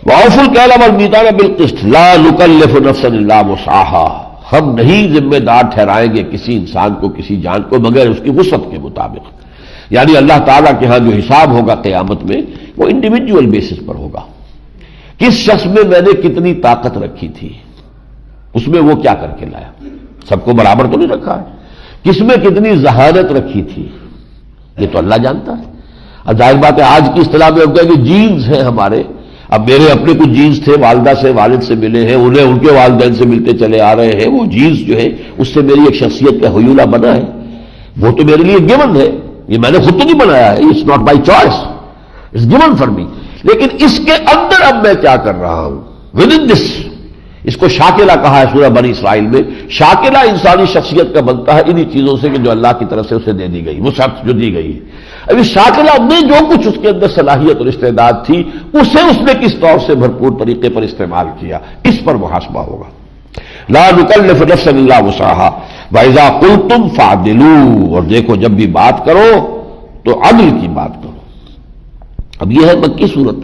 وَأَوْفُوا الْكَيْلَ وَالْمِيزَانَ بِالْقِسْطِ لَا نُكَلِّفُ نَفْسًا إِلَّا وُسْعَهَا، ہم نہیں ذمہ دار ٹھہرائیں گے کسی انسان کو، کسی جان کو، مگر اس کی وسعت کے مطابق۔ یعنی اللہ تعالیٰ کے ہاں جو حساب ہوگا قیامت میں وہ انڈیویجول بیسس پر ہوگا، کس شخص میں میں نے کتنی طاقت رکھی تھی، اس میں وہ کیا کر کے لایا، سب کو برابر تو نہیں رکھا ہے، کس میں کتنی ذہانت رکھی تھی یہ تو اللہ جانتا ہے۔ اب ظاہر بات ہے آج کی اصطلاح میں ہم کہیں کہ جینز ہیں ہمارے، اب میرے اپنے کچھ جینز تھے، والدہ سے والد سے ملے ہیں، انہیں ان کے والدین سے ملتے چلے آ رہے ہیں، وہ جینز جو ہے اس سے میری ایک شخصیت کا حیولہ بنا ہے، وہ تو میرے لیے گیون ہے، یہ میں نے خود تو نہیں بنایا ہے، it's not by choice, it's given for me. لیکن اس کے اندر اب میں کیا کر رہا ہوں ود ان دس، اس کو شاکلہ کہا ہے سورہ بنی اسرائیل میں۔ شاکلہ انسانی شخصیت کا بنتا ہے انہی چیزوں سے کہ جو اللہ کی طرف سے اسے دے دی گئی، وہ شخص جو دی گئی ہے۔ ابھی شاکلہ نے جو کچھ اس کے اندر صلاحیت اور استعداد تھی اسے اس نے کس طور سے بھرپور طریقے پر استعمال کیا، اس پر محاسبہ ہوگا۔ لا نکلف نفسا الا وسعها واذا قلتم فاعدلوا، اور دیکھو جب بھی بات کرو تو عدل کی بات کرو۔ اب یہ ہے مکی صورت،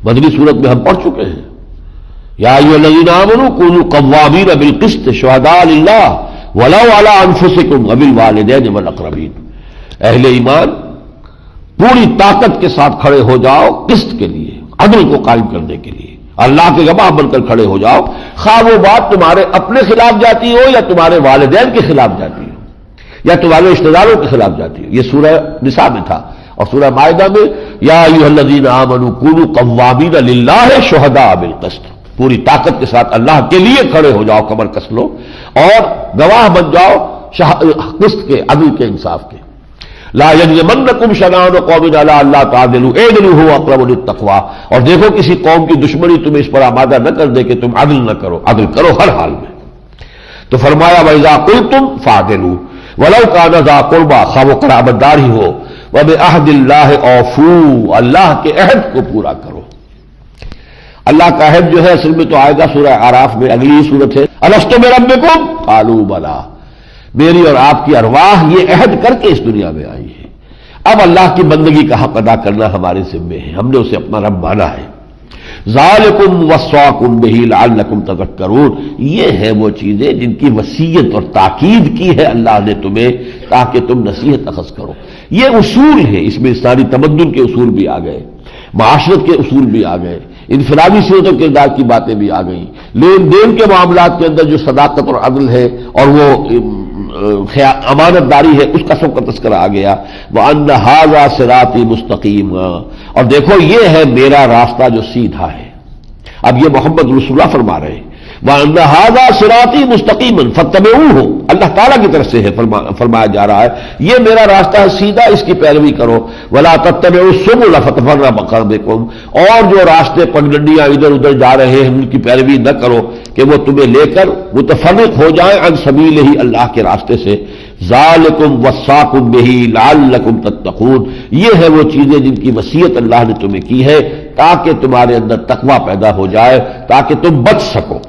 مدنی صورت میں ہم پڑھ چکے ہیں یا ایھا الذین آمنوا کونوا قوامین بالقسط شہداء للہ ولو علی انفسکم وبالوالدین والاقربین، اہل ایمان پوری طاقت کے ساتھ کھڑے ہو جاؤ قسط کے لیے، عدل کو قائم کرنے کے لیے، اللہ کے گواہ بن کر کھڑے ہو جاؤ، خواہ وہ بات تمہارے اپنے خلاف جاتی ہو یا تمہارے والدین کے خلاف جاتی ہو یا تمہارے رشتہ داروں کے خلاف جاتی ہو۔ یہ سورہ نساء میں تھا، اور سورہ مائدہ میں یا ایھا الذین آمنوا کونوا قوامین للہ شہداء بالقسط، پوری طاقت کے ساتھ اللہ کے لیے کھڑے ہو جاؤ، کمر کس لو اور گواہ بن جاؤ قسط کے، عدل کے، انصاف کے۔ لا یجرمنکم شنآن قوم علی الا تعدلوا اعدلوا هو اقرب للتقوی، اور دیکھو کسی قوم کی دشمنی تمہیں اس پر آمادہ نہ کر دے کہ تم عدل نہ کرو، عدل کرو ہر حال میں۔ تو فرمایا وَإِذَا قُلْتُمْ فَاعْدِلُوا وَلَوْ كَانَ ذَا قُرْبَىٰ، خواہ وہ قرابت دار ہی ہو، وَبِعَهْدِ اللَّهِ أَوْفُوا، اللہ کے عہد کو پورا کرو۔ اللہ کا عہد جو ہے اصل میں تو آئے گا سورہ اعراف میں، اگلی صورت ہے أَلَسْتُ بِرَبِّكُمْ قَالُوا بَلَىٰ، میری اور آپ کی ارواح یہ عہد کر کے اس دنیا میں آئی ہے، اب اللہ کی بندگی کا حق ادا کرنا ہمارے ذمے ہے، ہم نے اسے اپنا رب مانا ہے۔ ذالکم وصاکم بہ لعلکم تذکرون، یہ ہے وہ چیزیں جن کی وصیت اور تاکید کی ہے اللہ نے تمہیں تاکہ تم نصیحت اخذ کرو۔ یہ اصول ہے، اس میں ساری تمدن کے اصول بھی آ گئے، معاشرت کے اصول بھی آ گئے، انفرادی صورت و کردار کی باتیں بھی آ گئیں، لین دین کے معاملات کے اندر جو صداقت اور عدل ہے اور وہ امانت داری ہے اس کا سب کا تذکرہ آ گیا۔ وَأَنَّ هَذَا صِرَاطِي مُسْتَقِيمًا، اور دیکھو یہ ہے میرا راستہ جو سیدھا ہے۔ اب یہ محمد رسول اللہ فرما رہے ہیں وَأَنَّ هَذَا صِرَاطِي مُسْتَقِيمًا فَاتَّبِعُوهُ، اللہ تعالیٰ کی طرف سے ہے، فرمایا جا رہا ہے یہ میرا راستہ ہے سیدھا، اس کی پیروی کرو۔ وَلَا تَتَّبِعُوا السُّبُلَ فَتَفَرَّقَ بِكُمْ، اور جو راستے پگڈنڈیاں ادھر ادھر جا رہے ہیں ان کی پیروی نہ کرو کہ وہ تمہیں لے کر متفرق ہو جائیں عن سبیلہ، اللہ کے راستے سے۔ ذالکم وصاکم بہ لعلکم تتقون، یہ ہے وہ چیزیں جن کی وصیت اللہ نے تمہیں کی ہے تاکہ تمہارے اندر تقوی پیدا ہو جائے، تاکہ تم بچ سکو۔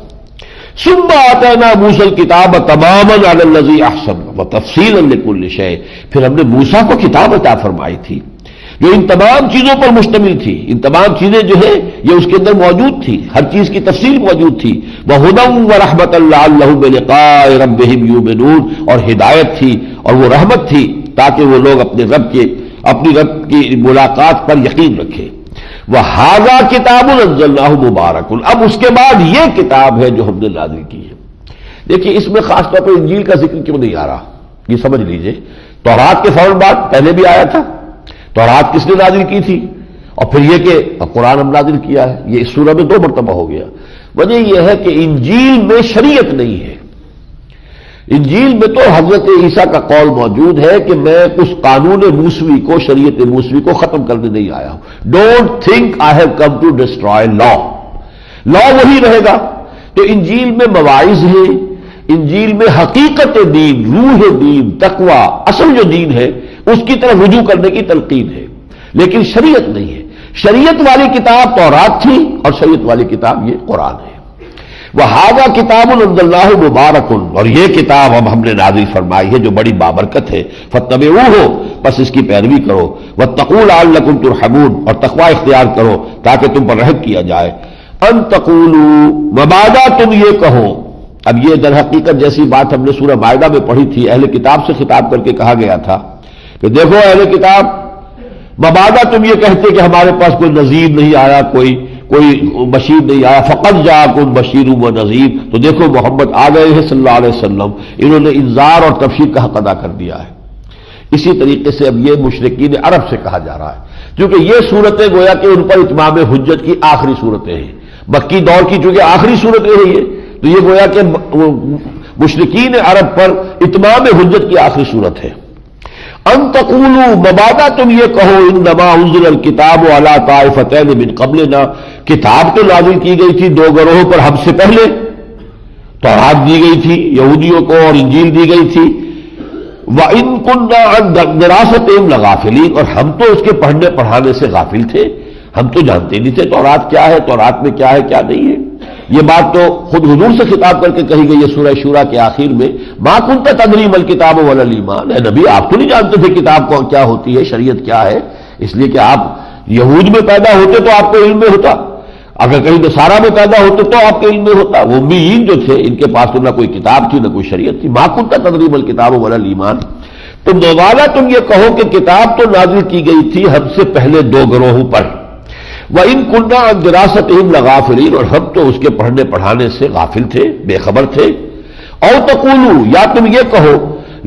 ثم آتینا موسیٰ الکتاب تماما علی الذی احسن وتفصیلا لکل شیء، پھر ہم نے موسیٰ کو کتاب عطا فرمائی تھی جو ان تمام چیزوں پر مشتمل تھی، ان تمام چیزیں جو ہے یہ اس کے اندر موجود تھی، ہر چیز کی تفصیل موجود تھی۔ وَهُدًى وَرَحْمَةً لَعَلَّهُمْ بِلِقَاءِ رَبِّهِمْ يُؤْمِنُونَ، اور ہدایت تھی اور وہ رحمت تھی تاکہ وہ لوگ اپنی رب کی ملاقات پر یقین رکھیں۔ وَهَذَا كِتَابٌ أَنزَلْنَاهُ مُبَارَكٌ، اب اس کے بعد یہ کتاب ہے جو ہم نے نازل کی ہے۔ دیکھیے اس میں خاص طور پر انجیل کا ذکر کیوں نہیں آ رہا، یہ سمجھ لیجئے۔ تورات کے فوراً بعد پہلے بھی آیا تھا، تورات کس نے نازل کی تھی، اور پھر یہ کہ قرآن ہم نازل کیا ہے، یہ اس سورہ میں 2 مرتبہ ہو گیا۔ وجہ یہ ہے کہ انجیل میں شریعت نہیں ہے، انجیل میں تو حضرت عیسیٰ کا قول موجود ہے کہ میں اس قانون موسوی کو، شریعت موسوی کو ختم کرنے نہیں آیا ہوں۔ Don't think I have come to destroy law, law وہی رہے گا۔ تو انجیل میں مواعظ ہیں، انجیل میں حقیقت دین، روح دین، تقوی، اصل جو دین ہے اس کی طرف رجوع کرنے کی تلقین ہے، لیکن شریعت نہیں ہے۔ شریعت والی کتاب تورات تھی اور شریعت والی کتاب یہ قرآن ہے۔ وَهَذَا كِتَابٌ أَنزَلْنَاهُ مُبَارَكٌ، اور یہ کتاب اب ہم نے نازل فرمائی ہے جو بڑی بابرکت ہے۔ فَاتَّبِعُوهُ، بس اس کی پیروی کرو۔ وَاتَّقُوا لَعَلَّكُمْ تُرْحَمُونَ، اور تقوی اختیار کرو تاکہ تم پر رحم کیا جائے۔ أَن تَقُولُوا، مبادا تم یہ کہو، اب یہ در حقیقت جیسی بات ہم نے سورہ مائدہ میں پڑھی تھی، اہل کتاب سے خطاب کر کے کہا گیا تھا کہ دیکھو اہل کتاب، مبادا تم یہ کہتے کہ ہمارے پاس کوئی نذیر نہیں آیا، کوئی بشیر نہیں آیا، فقط جاءکم بشیر و نذیر، تو دیکھو محمد آ گئے ہیں صلی اللہ علیہ وسلم، انہوں نے انذار اور تبشیر کا حق ادا کر دیا ہے۔ اسی طریقے سے اب یہ مشرکین عرب سے کہا جا رہا ہے، کیونکہ یہ صورتیں گویا کہ ان پر اتمام حجت کی آخری صورتیں ہیں، مکی دور کی چونکہ آخری صورتیں ہیں یہ، تو یہ گویا کہ مشرکین عرب پر اتمام حجت کی آخری صورت ہے۔ ان تقولوا، مبادا تم یہ کہو، انما انزل الکتاب علی طائفتین من قبلنا، کتاب تو نازل کی گئی تھی 2 گروہوں پر ہم سے پہلے، تورات دی گئی تھی یہودیوں کو اور انجیل دی گئی تھی۔ وَإِن كُنَّا عَن دِرَاسَتِهِمْ لَغَافِلِينَ، اور ہم تو اس کے پڑھنے پڑھانے سے غافل تھے، ہم تو جانتے نہیں تھے تورات کیا ہے، تورات میں کیا ہے کیا نہیں ہے۔ یہ بات تو خود حضور سے خطاب کر کے کہی گئی ہے سورہ شورى کے آخر میں، مَا كُنْتَ تَدْرِي مَا الْكِتَابُ وَلَا الْإِيمَانُ، اے نبی آپ تو نہیں جانتے تھے کتاب کو کیا ہوتی ہے، شریعت کیا ہے، اس لیے کہ آپ یہود میں پیدا ہوتے تو آپ کو علم میں ہوتا۔ اگر کہیں نصارہ میں پیدا ہوتے تو آپ کے علم میں ہوتا. وہ امیین جو تھے ان کے پاس تو نہ کوئی کتاب تھی نہ کوئی شریعت تھی. ما کنت تدری ما الکتاب ولا الایمان. تم دوبارہ تم یہ کہو کہ کتاب تو نازل کی گئی تھی ہم سے پہلے دو گروہوں پر. وَإِن كُنَّا عَن دِرَاسَتِهِمْ لَغَافِلِينَ. اور ہم تو اس کے پڑھنے پڑھانے سے غافل تھے، بے خبر تھے. او تقولوا، یا تم یہ کہو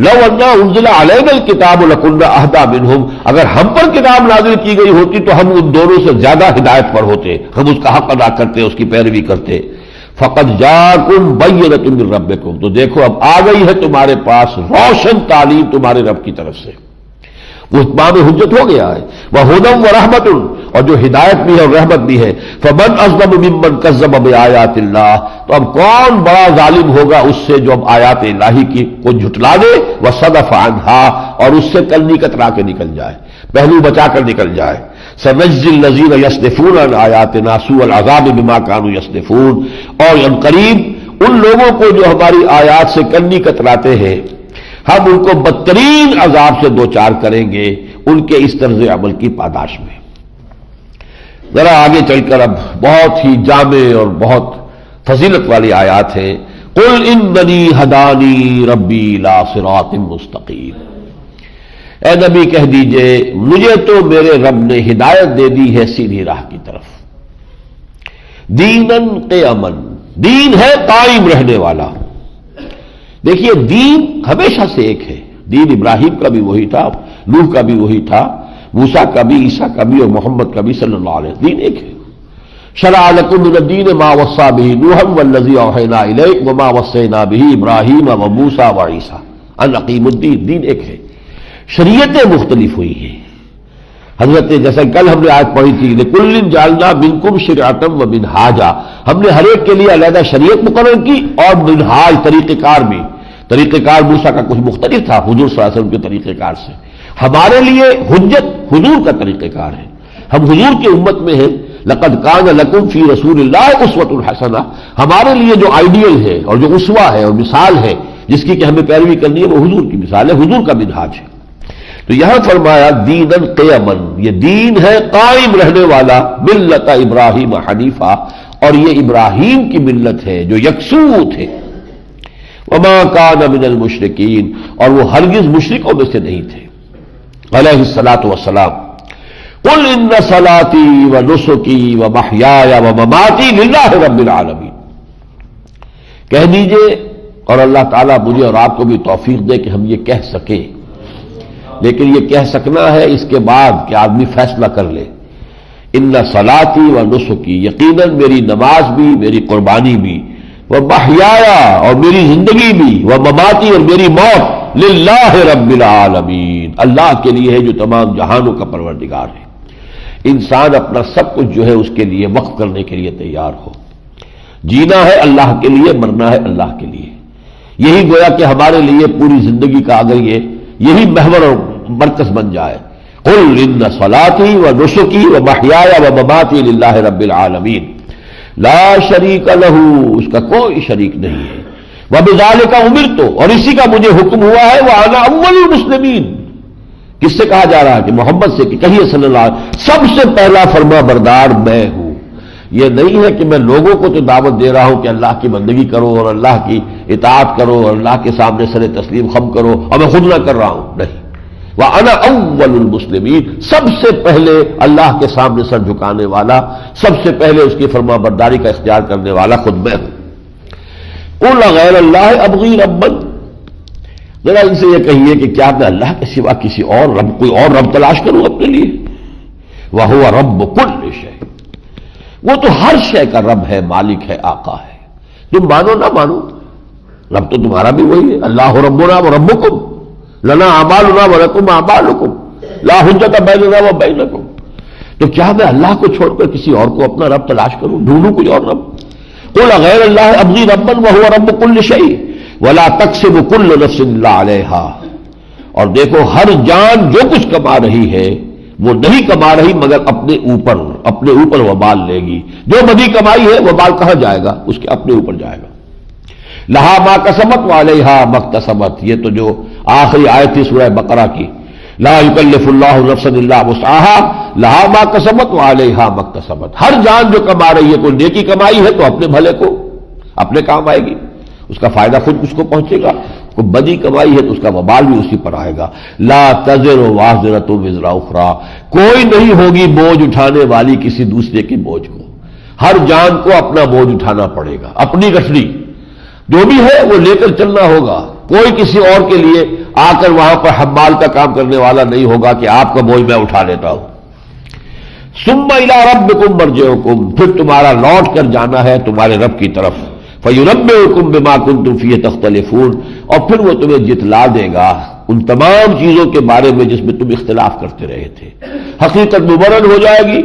لو انا انزل علینا الکتاب لکنا اہدی منہم، اگر ہم پر کتاب نازل کی گئی ہوتی تو ہم ان دونوں سے زیادہ ہدایت پر ہوتے، ہم اس کا حق ادا کرتے، اس کی پیروی کرتے. فقد جاءکم بینۃ من ربکم، تو دیکھو اب آ گئی ہے تمہارے پاس روشن تعلیم تمہارے رب کی طرف سے، وہ اتمام حجت ہو گیا ہے. وہدی ورحمۃ، اور جو ہدایت بھی ہے اور رحمت بھی ہے. فمن اظلم ممن کذب بآیات اللہ، تو اب کون بڑا ظالم ہوگا اس سے جو اب آیات الہی کی کو جھٹلا دے، وصدف عنہا، اور اس سے کلنی کترا کے نکل جائے، پہلو بچا کر نکل جائے. سنجزی الذین یصدفون عن آیاتنا سوء العذاب بما كانوا یصدفون، اور ان قریب ان لوگوں کو جو ہماری آیات سے کلنی کتراتے ہیں ہم ان کو بدترین عذاب سے دوچار کریں گے ان کے اس طرز عمل کی پاداش میں. ذرا آگے چل کر اب بہت ہی جامع اور بہت فضیلت والی آیات ہیں. قل اننی ہدانی ربی الی صراط مستقیم. اے نبی کہہ دیجئے مجھے تو میرے رب نے ہدایت دے دی ہے سیدھی راہ کی طرف. دینن قیما، دین ہے قائم رہنے والا. دیکھیے دین ہمیشہ سے ایک ہے. دین ابراہیم کا بھی وہی تھا، نوح کا بھی وہی تھا، موسیٰ کا بھی، عیسیٰ کا بھی، اور محمد کا بھی صلی اللہ علیہ وسلم. دین ایک ہے. شرع لکم من الدین ما وصی بہ نوحا والذی اوحینا الیک وما وصینا بہ ابراہیم وموسیٰ وعیسیٰ ان اقیموا الدین. دین ایک ہے، شریعتیں مختلف ہوئی ہیں. حضرت جیسا کل ہم نے آیت پڑھی تھی لکل جعلنا منکم شرعۃ ومنہاجا، ہم نے ہر ایک کے لیے علیحدہ شریعت مقرر کی اور منہاج طریقہ کار بھی. طریقہ کار موسیٰ کا کچھ مختلف تھا حضور صلی اللہ علیہ وسلم کے طریقہ کار سے. ہمارے لیے حجت حضور کا طریقہ کار ہے. ہم حضور کی امت میں ہیں. لقد کان لکم فی رسول اللہ اسوۃ حسنہ، ہمارے لیے جو آئیڈیل ہے اور جو اسوہ ہے اور مثال ہے جس کی کہ ہمیں پیروی کرنی ہے وہ حضور کی مثال ہے، حضور کا منہاج ہے. تو یہاں فرمایا دینن قیما، یہ دین ہے قائم رہنے والا. ملت ابراہیم حنیفہ، اور یہ ابراہیم کی ملت ہے جو یکسو تھے. وما کان من المشرکین، اور وہ ہرگز مشرکوں میں سے نہیں تھے علیہ الصلاۃ والسلام. قل ان صلاتی ونسکی ومحیای ومماتی للہ رب العالمین. کہہ دیجئے، اور اللہ تعالیٰ مجھے اور آپ کو بھی توفیق دے کہ ہم یہ کہہ سکیں. لیکن یہ کہہ سکنا ہے اس کے بعد کہ آدمی فیصلہ کر لے. ان صلاتی و نسکی، یقیناً میری نماز بھی، میری قربانی بھی، وہ محیایا، اور میری زندگی بھی، وہ مماتی، اور میری موت، للہ رب العالمین، اللہ کے لیے ہے جو تمام جہانوں کا پروردگار ہے. انسان اپنا سب کچھ جو ہے اس کے لیے وقف کرنے کے لیے تیار ہو. جینا ہے اللہ کے لیے، مرنا ہے اللہ کے لیے. یہی گویا کہ ہمارے لیے پوری زندگی کا اگر یہی محور اور مرکز بن جائے. قل ان صلاتی و نسکی و محیای و مماتی للہ رب العالمین لا شریک لہ، اس کا کوئی شریک نہیں ہے. وبذالک امرت، اور اسی کا مجھے حکم ہوا ہے. وانا اول المسلمین، کس سے کہا جا رہا ہے؟ کہ محمد سے، کہ کہیے صلی اللہ علیہ وسلم سب سے پہلا فرما بردار میں ہوں. یہ نہیں ہے کہ میں لوگوں کو تو دعوت دے رہا ہوں کہ اللہ کی بندگی کرو اور اللہ کی اطاعت کرو اور اللہ کے سامنے سر تسلیم خم کرو، اور میں خود نہ کر رہا ہوں. نہیں، وَأَنَا أَوَّلُ الْمُسْلِمِينَ، سب سے پہلے اللہ کے سامنے سر جھکانے والا، سب سے پہلے اس کی فرما برداری کا اختیار کرنے والا خود میں ہوں. قُلْ غَيْرَ اللَّهِ أَبْغِي رَبًّا، ذرا ان سے یہ کہیے کہ کیا میں اللہ کے سوا کسی اور رب، کوئی اور رب تلاش کروں اپنے لیے؟ وَهُوَ رَبُّ كُلِّ شَيْءٍ، وہ تو ہر شے کا رب ہے، مالک ہے، آقا ہے. تم مانو نہ مانو، رب تو تمہارا بھی وہی ہے. اللہ ربنا و ربکم لنا اعمالنا ولکم اعمالکم لا حجت بیننا و بینکم. تو کیا میں اللہ کو چھوڑ کر کسی اور کو اپنا رب تلاش کروں، ڈھونڈوں کوئی اور رب؟ قل غیر اللہ ابغی ربا وہو رب کل شیء ولا تکسب کل نفس الا علیہا. اور دیکھو ہر جان جو کچھ کما رہی ہے وہ نہیں کما رہی مگر اپنے اوپر وبال لے گی. جو بدی کمائی ہے وبال کہاں جائے گا؟ اس کے اپنے اوپر جائے گا. لہا ما کسبت وعلیہا ما اکتسبت، یہ تو جو آخری آیت تھی سورہ بقرہ کی. لا یکلف اللہ نفسا الا وسعها لہا ما کسبت وعلیہا ما اکتسبت. ہر جان جو کما رہی ہے کوئی نیکی کمائی ہے تو اپنے بھلے کو اپنے کام آئے گی، اس کا فائدہ خود اس کو پہنچے گا. کوئی بدی کمائی ہے تو اس کا وبال بھی اسی پر آئے گا. لا تزر وازرۃ وزر اخرى، کوئی نہیں ہوگی بوجھ اٹھانے والی کسی دوسرے کے بوجھ کو. ہر جان کو اپنا بوجھ اٹھانا پڑے گا، اپنی گٹھڑی جو بھی ہے وہ لے کر چلنا ہوگا. کوئی کسی اور کے لیے آ کر وہاں پر حمال کا کام کرنے والا نہیں ہوگا کہ آپ کا بوجھ میں اٹھا لیتا ہوں. ثم الی ربکم مرجعکم، پھر تمہارا لوٹ کر جانا ہے تمہارے رب کی طرف. فینبئکم بما کنتم فیہ تختلفون، اور پھر وہ تمہیں جتلا دے گا ان تمام چیزوں کے بارے میں جس میں تم اختلاف کرتے رہے تھے. حقیقت مبرہن ہو جائے گی،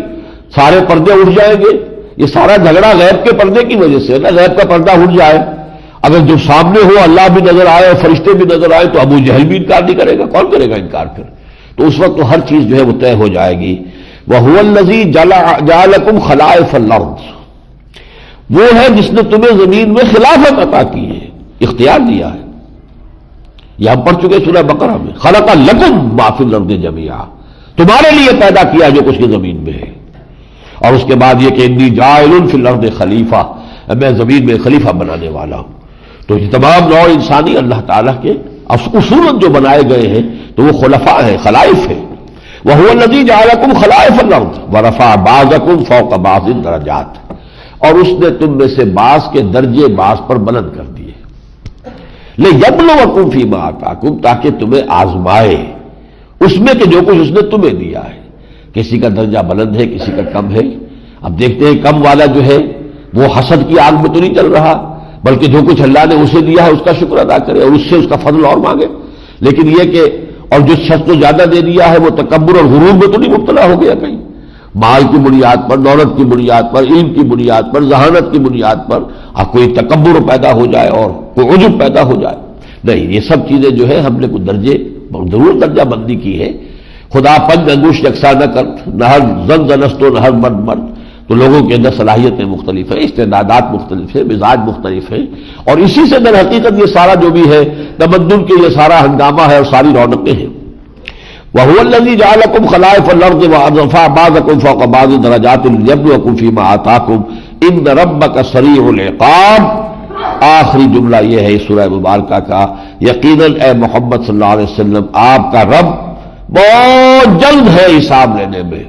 سارے پردے اٹھ جائیں گے. یہ سارا جھگڑا غیب کے پردے کی وجہ سے نا، غیب کا پردہ اٹھ جائے. اگر جو سامنے ہو اللہ بھی نظر آئے اور فرشتے بھی نظر آئے تو ابو جہل بھی انکار نہیں کرے گا. کون کرے گا انکار پھر؟ تو اس وقت تو ہر چیز جو ہے وہ طے ہو جائے گی. وَهُوَ الَّذِي جَعَلَكُمْ خَلَائِفَ الْأَرْضِ، وہ ہے جس نے تمہیں زمین میں خلافت عطا کی ہے، اختیار دیا ہے. یہ ہم پڑھ چکے سورہ بقرہ میں. خَلَقَ لَكُمْ مَا فِي الْأَرْضِ جَمِيعًا، تمہارے لیے پیدا کیا جو کچھ کی زمین میں ہے. اور اس کے بعد یہ کہ انی جاعل فی الارض خلیفہ، میں زمین میں خلیفہ بنانے والا ہوں. تو یہ تمام نوع انسانی اللہ تعالیٰ کے اصول جو بنائے گئے ہیں تو وہ خلفاء ہیں، خلائف ہیں. وَهُوَ الَّذِي جَعَلَكُمْ خَلَائِفَ الْأَرْضِ وَرَفَعَ بَعْضَكُمْ فَوْقَ بَعْضٍ دَرَجَاتٍ، اور اس نے تم میں سے بعض کے درجے بعض پر بلند کر دیے. لِيَبْلُوَكُمْ فِي مَا آتَاكُمْ، تاکہ تمہیں آزمائے اس میں کہ جو کچھ اس نے تمہیں دیا ہے. کسی کا درجہ بلند ہے، کسی کا کم ہے. اب دیکھتے ہیں کم والا جو ہے وہ حسد کی آگ میں تو نہیں چل رہا، بلکہ جو کچھ اللہ نے اسے دیا ہے اس کا شکر ادا کرے اور اس سے اس کا فضل اور مانگے. لیکن یہ کہ اور جو شخص کو زیادہ دے دیا ہے وہ تکبر اور غرور میں تو نہیں مبتلا ہو گیا کہیں، مال کی بنیاد پر، دولت کی بنیاد پر، علم کی بنیاد پر، ذہانت کی بنیاد پر کوئی تکبر پیدا ہو جائے اور کوئی عجب پیدا ہو جائے. نہیں، یہ سب چیزیں جو ہے ہم نے کچھ درجے ضرور درجہ بندی کی ہے. خدا پنج انگوش یکساں نہ کر، نہ ہر زن زنست و نہ ہر مرد مرد. تو لوگوں کے اندر صلاحیتیں مختلف ہیں، استعدادات مختلف ہیں، مزاج مختلف ہیں، اور اسی سے در حقیقت یہ سارا جو بھی ہے تمدن کے یہ سارا ہنگامہ ہے اور ساری رونقیں ہیں. وَهُوَ الَّذِي جَعَلَكُمْ خَلَائِفَ الْأَرْضِ وَرَفَعَ بَعْضَكُمْ فَوْقَ بَعْضٍ دَرَجَاتٍ لِيَبْلُوَكُمْ فِي مَا آتَاكُمْ إِنَّ رَبَّكَ سَرِيعُ الْعِقَابِ. آخری جملہ یہ ہے سورہ مبارکہ کا، یقیناً اے محمد صلی اللہ علیہ وسلم آپ کا رب بہت جلد ہے حساب لینے میں.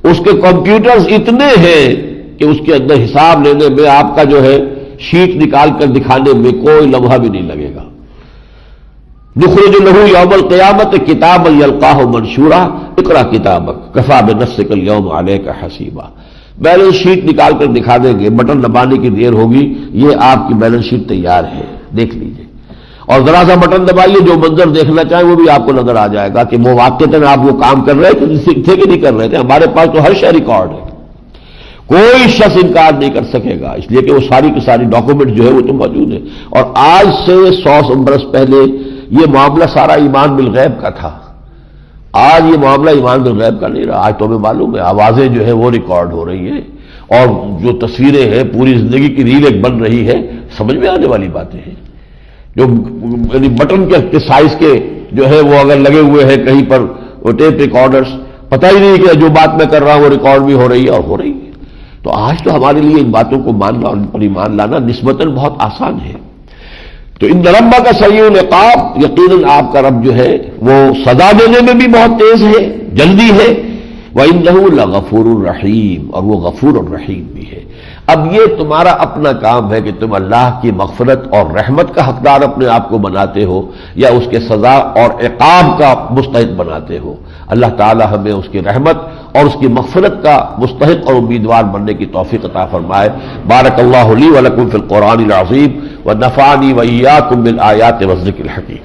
اس کے کمپیوٹرز اتنے ہیں کہ اس کے اندر حساب لینے میں آپ کا جو ہے شیٹ نکال کر دکھانے میں کوئی لمحہ بھی نہیں لگے گا. نخرج لہ یوم القیامت کتابا یلقاہ منشورا اقرأ کتابک کفی بنفسک اليوم علیک حسیبا. بیلنس شیٹ نکال کر دکھا دیں گے، بٹن دبانے کی دیر ہوگی، یہ آپ کی بیلنس شیٹ تیار ہے، دیکھ لیجئے. اور ذرا سا بٹن دبائیے، جو منظر دیکھنا چاہیں وہ بھی آپ کو نظر آ جائے گا کہ وہ واقعتاً آپ وہ کام کر رہے تھے کہ نہیں کر رہے تھے. ہمارے پاس تو ہر شے ریکارڈ ہے، کوئی شخص انکار نہیں کر سکے گا، اس لیے کہ وہ ساری کی ساری ڈاکومنٹ جو ہے وہ تو موجود ہے. اور آج سے 100 برس پہلے یہ معاملہ سارا ایمان بالغیب کا تھا. آج یہ معاملہ ایمان بالغیب کا نہیں رہا. آج تو ہمیں معلوم ہے آوازیں جو ہے وہ ریکارڈ ہو رہی ہیں، اور جو تصویریں ہیں پوری زندگی کی ریل ایک بن رہی ہے. سمجھ میں آنے والی باتیں ہیں. جو یعنی بٹن کے سائز کے جو ہے وہ اگر لگے ہوئے ہیں کہیں پر وہ ٹیپ ریکارڈرز، پتہ ہی نہیں کہ جو بات میں کر رہا ہوں وہ ریکارڈ بھی ہو رہی ہے اور ہو رہی ہے. تو آج تو ہمارے لیے ان باتوں کو ماننا اور ان پر ایمان لانا نسبتاً بہت آسان ہے. تو ان ربک سریع العقاب، یقیناً آپ کا رب جو ہے وہ سزا دینے میں بھی بہت تیز ہے، جلدی ہے. وَإِنَّهُ لَغَفُورٌ رَحِيمٌ، اور وہ غفور اور رحیم بھی ہے. اب یہ تمہارا اپنا کام ہے کہ تم اللہ کی مغفرت اور رحمت کا حقدار اپنے آپ کو بناتے ہو یا اس کے سزا اور عقاب کا مستحق بناتے ہو. اللہ تعالی ہمیں اس کی رحمت اور اس کی مغفرت کا مستحق اور امیدوار بننے کی توفیق عطا فرمائے. بارک اللہ لی ولکم فی القرآن العظیم ونفعنی وإیاکم بالآیات والذکر الحکیم.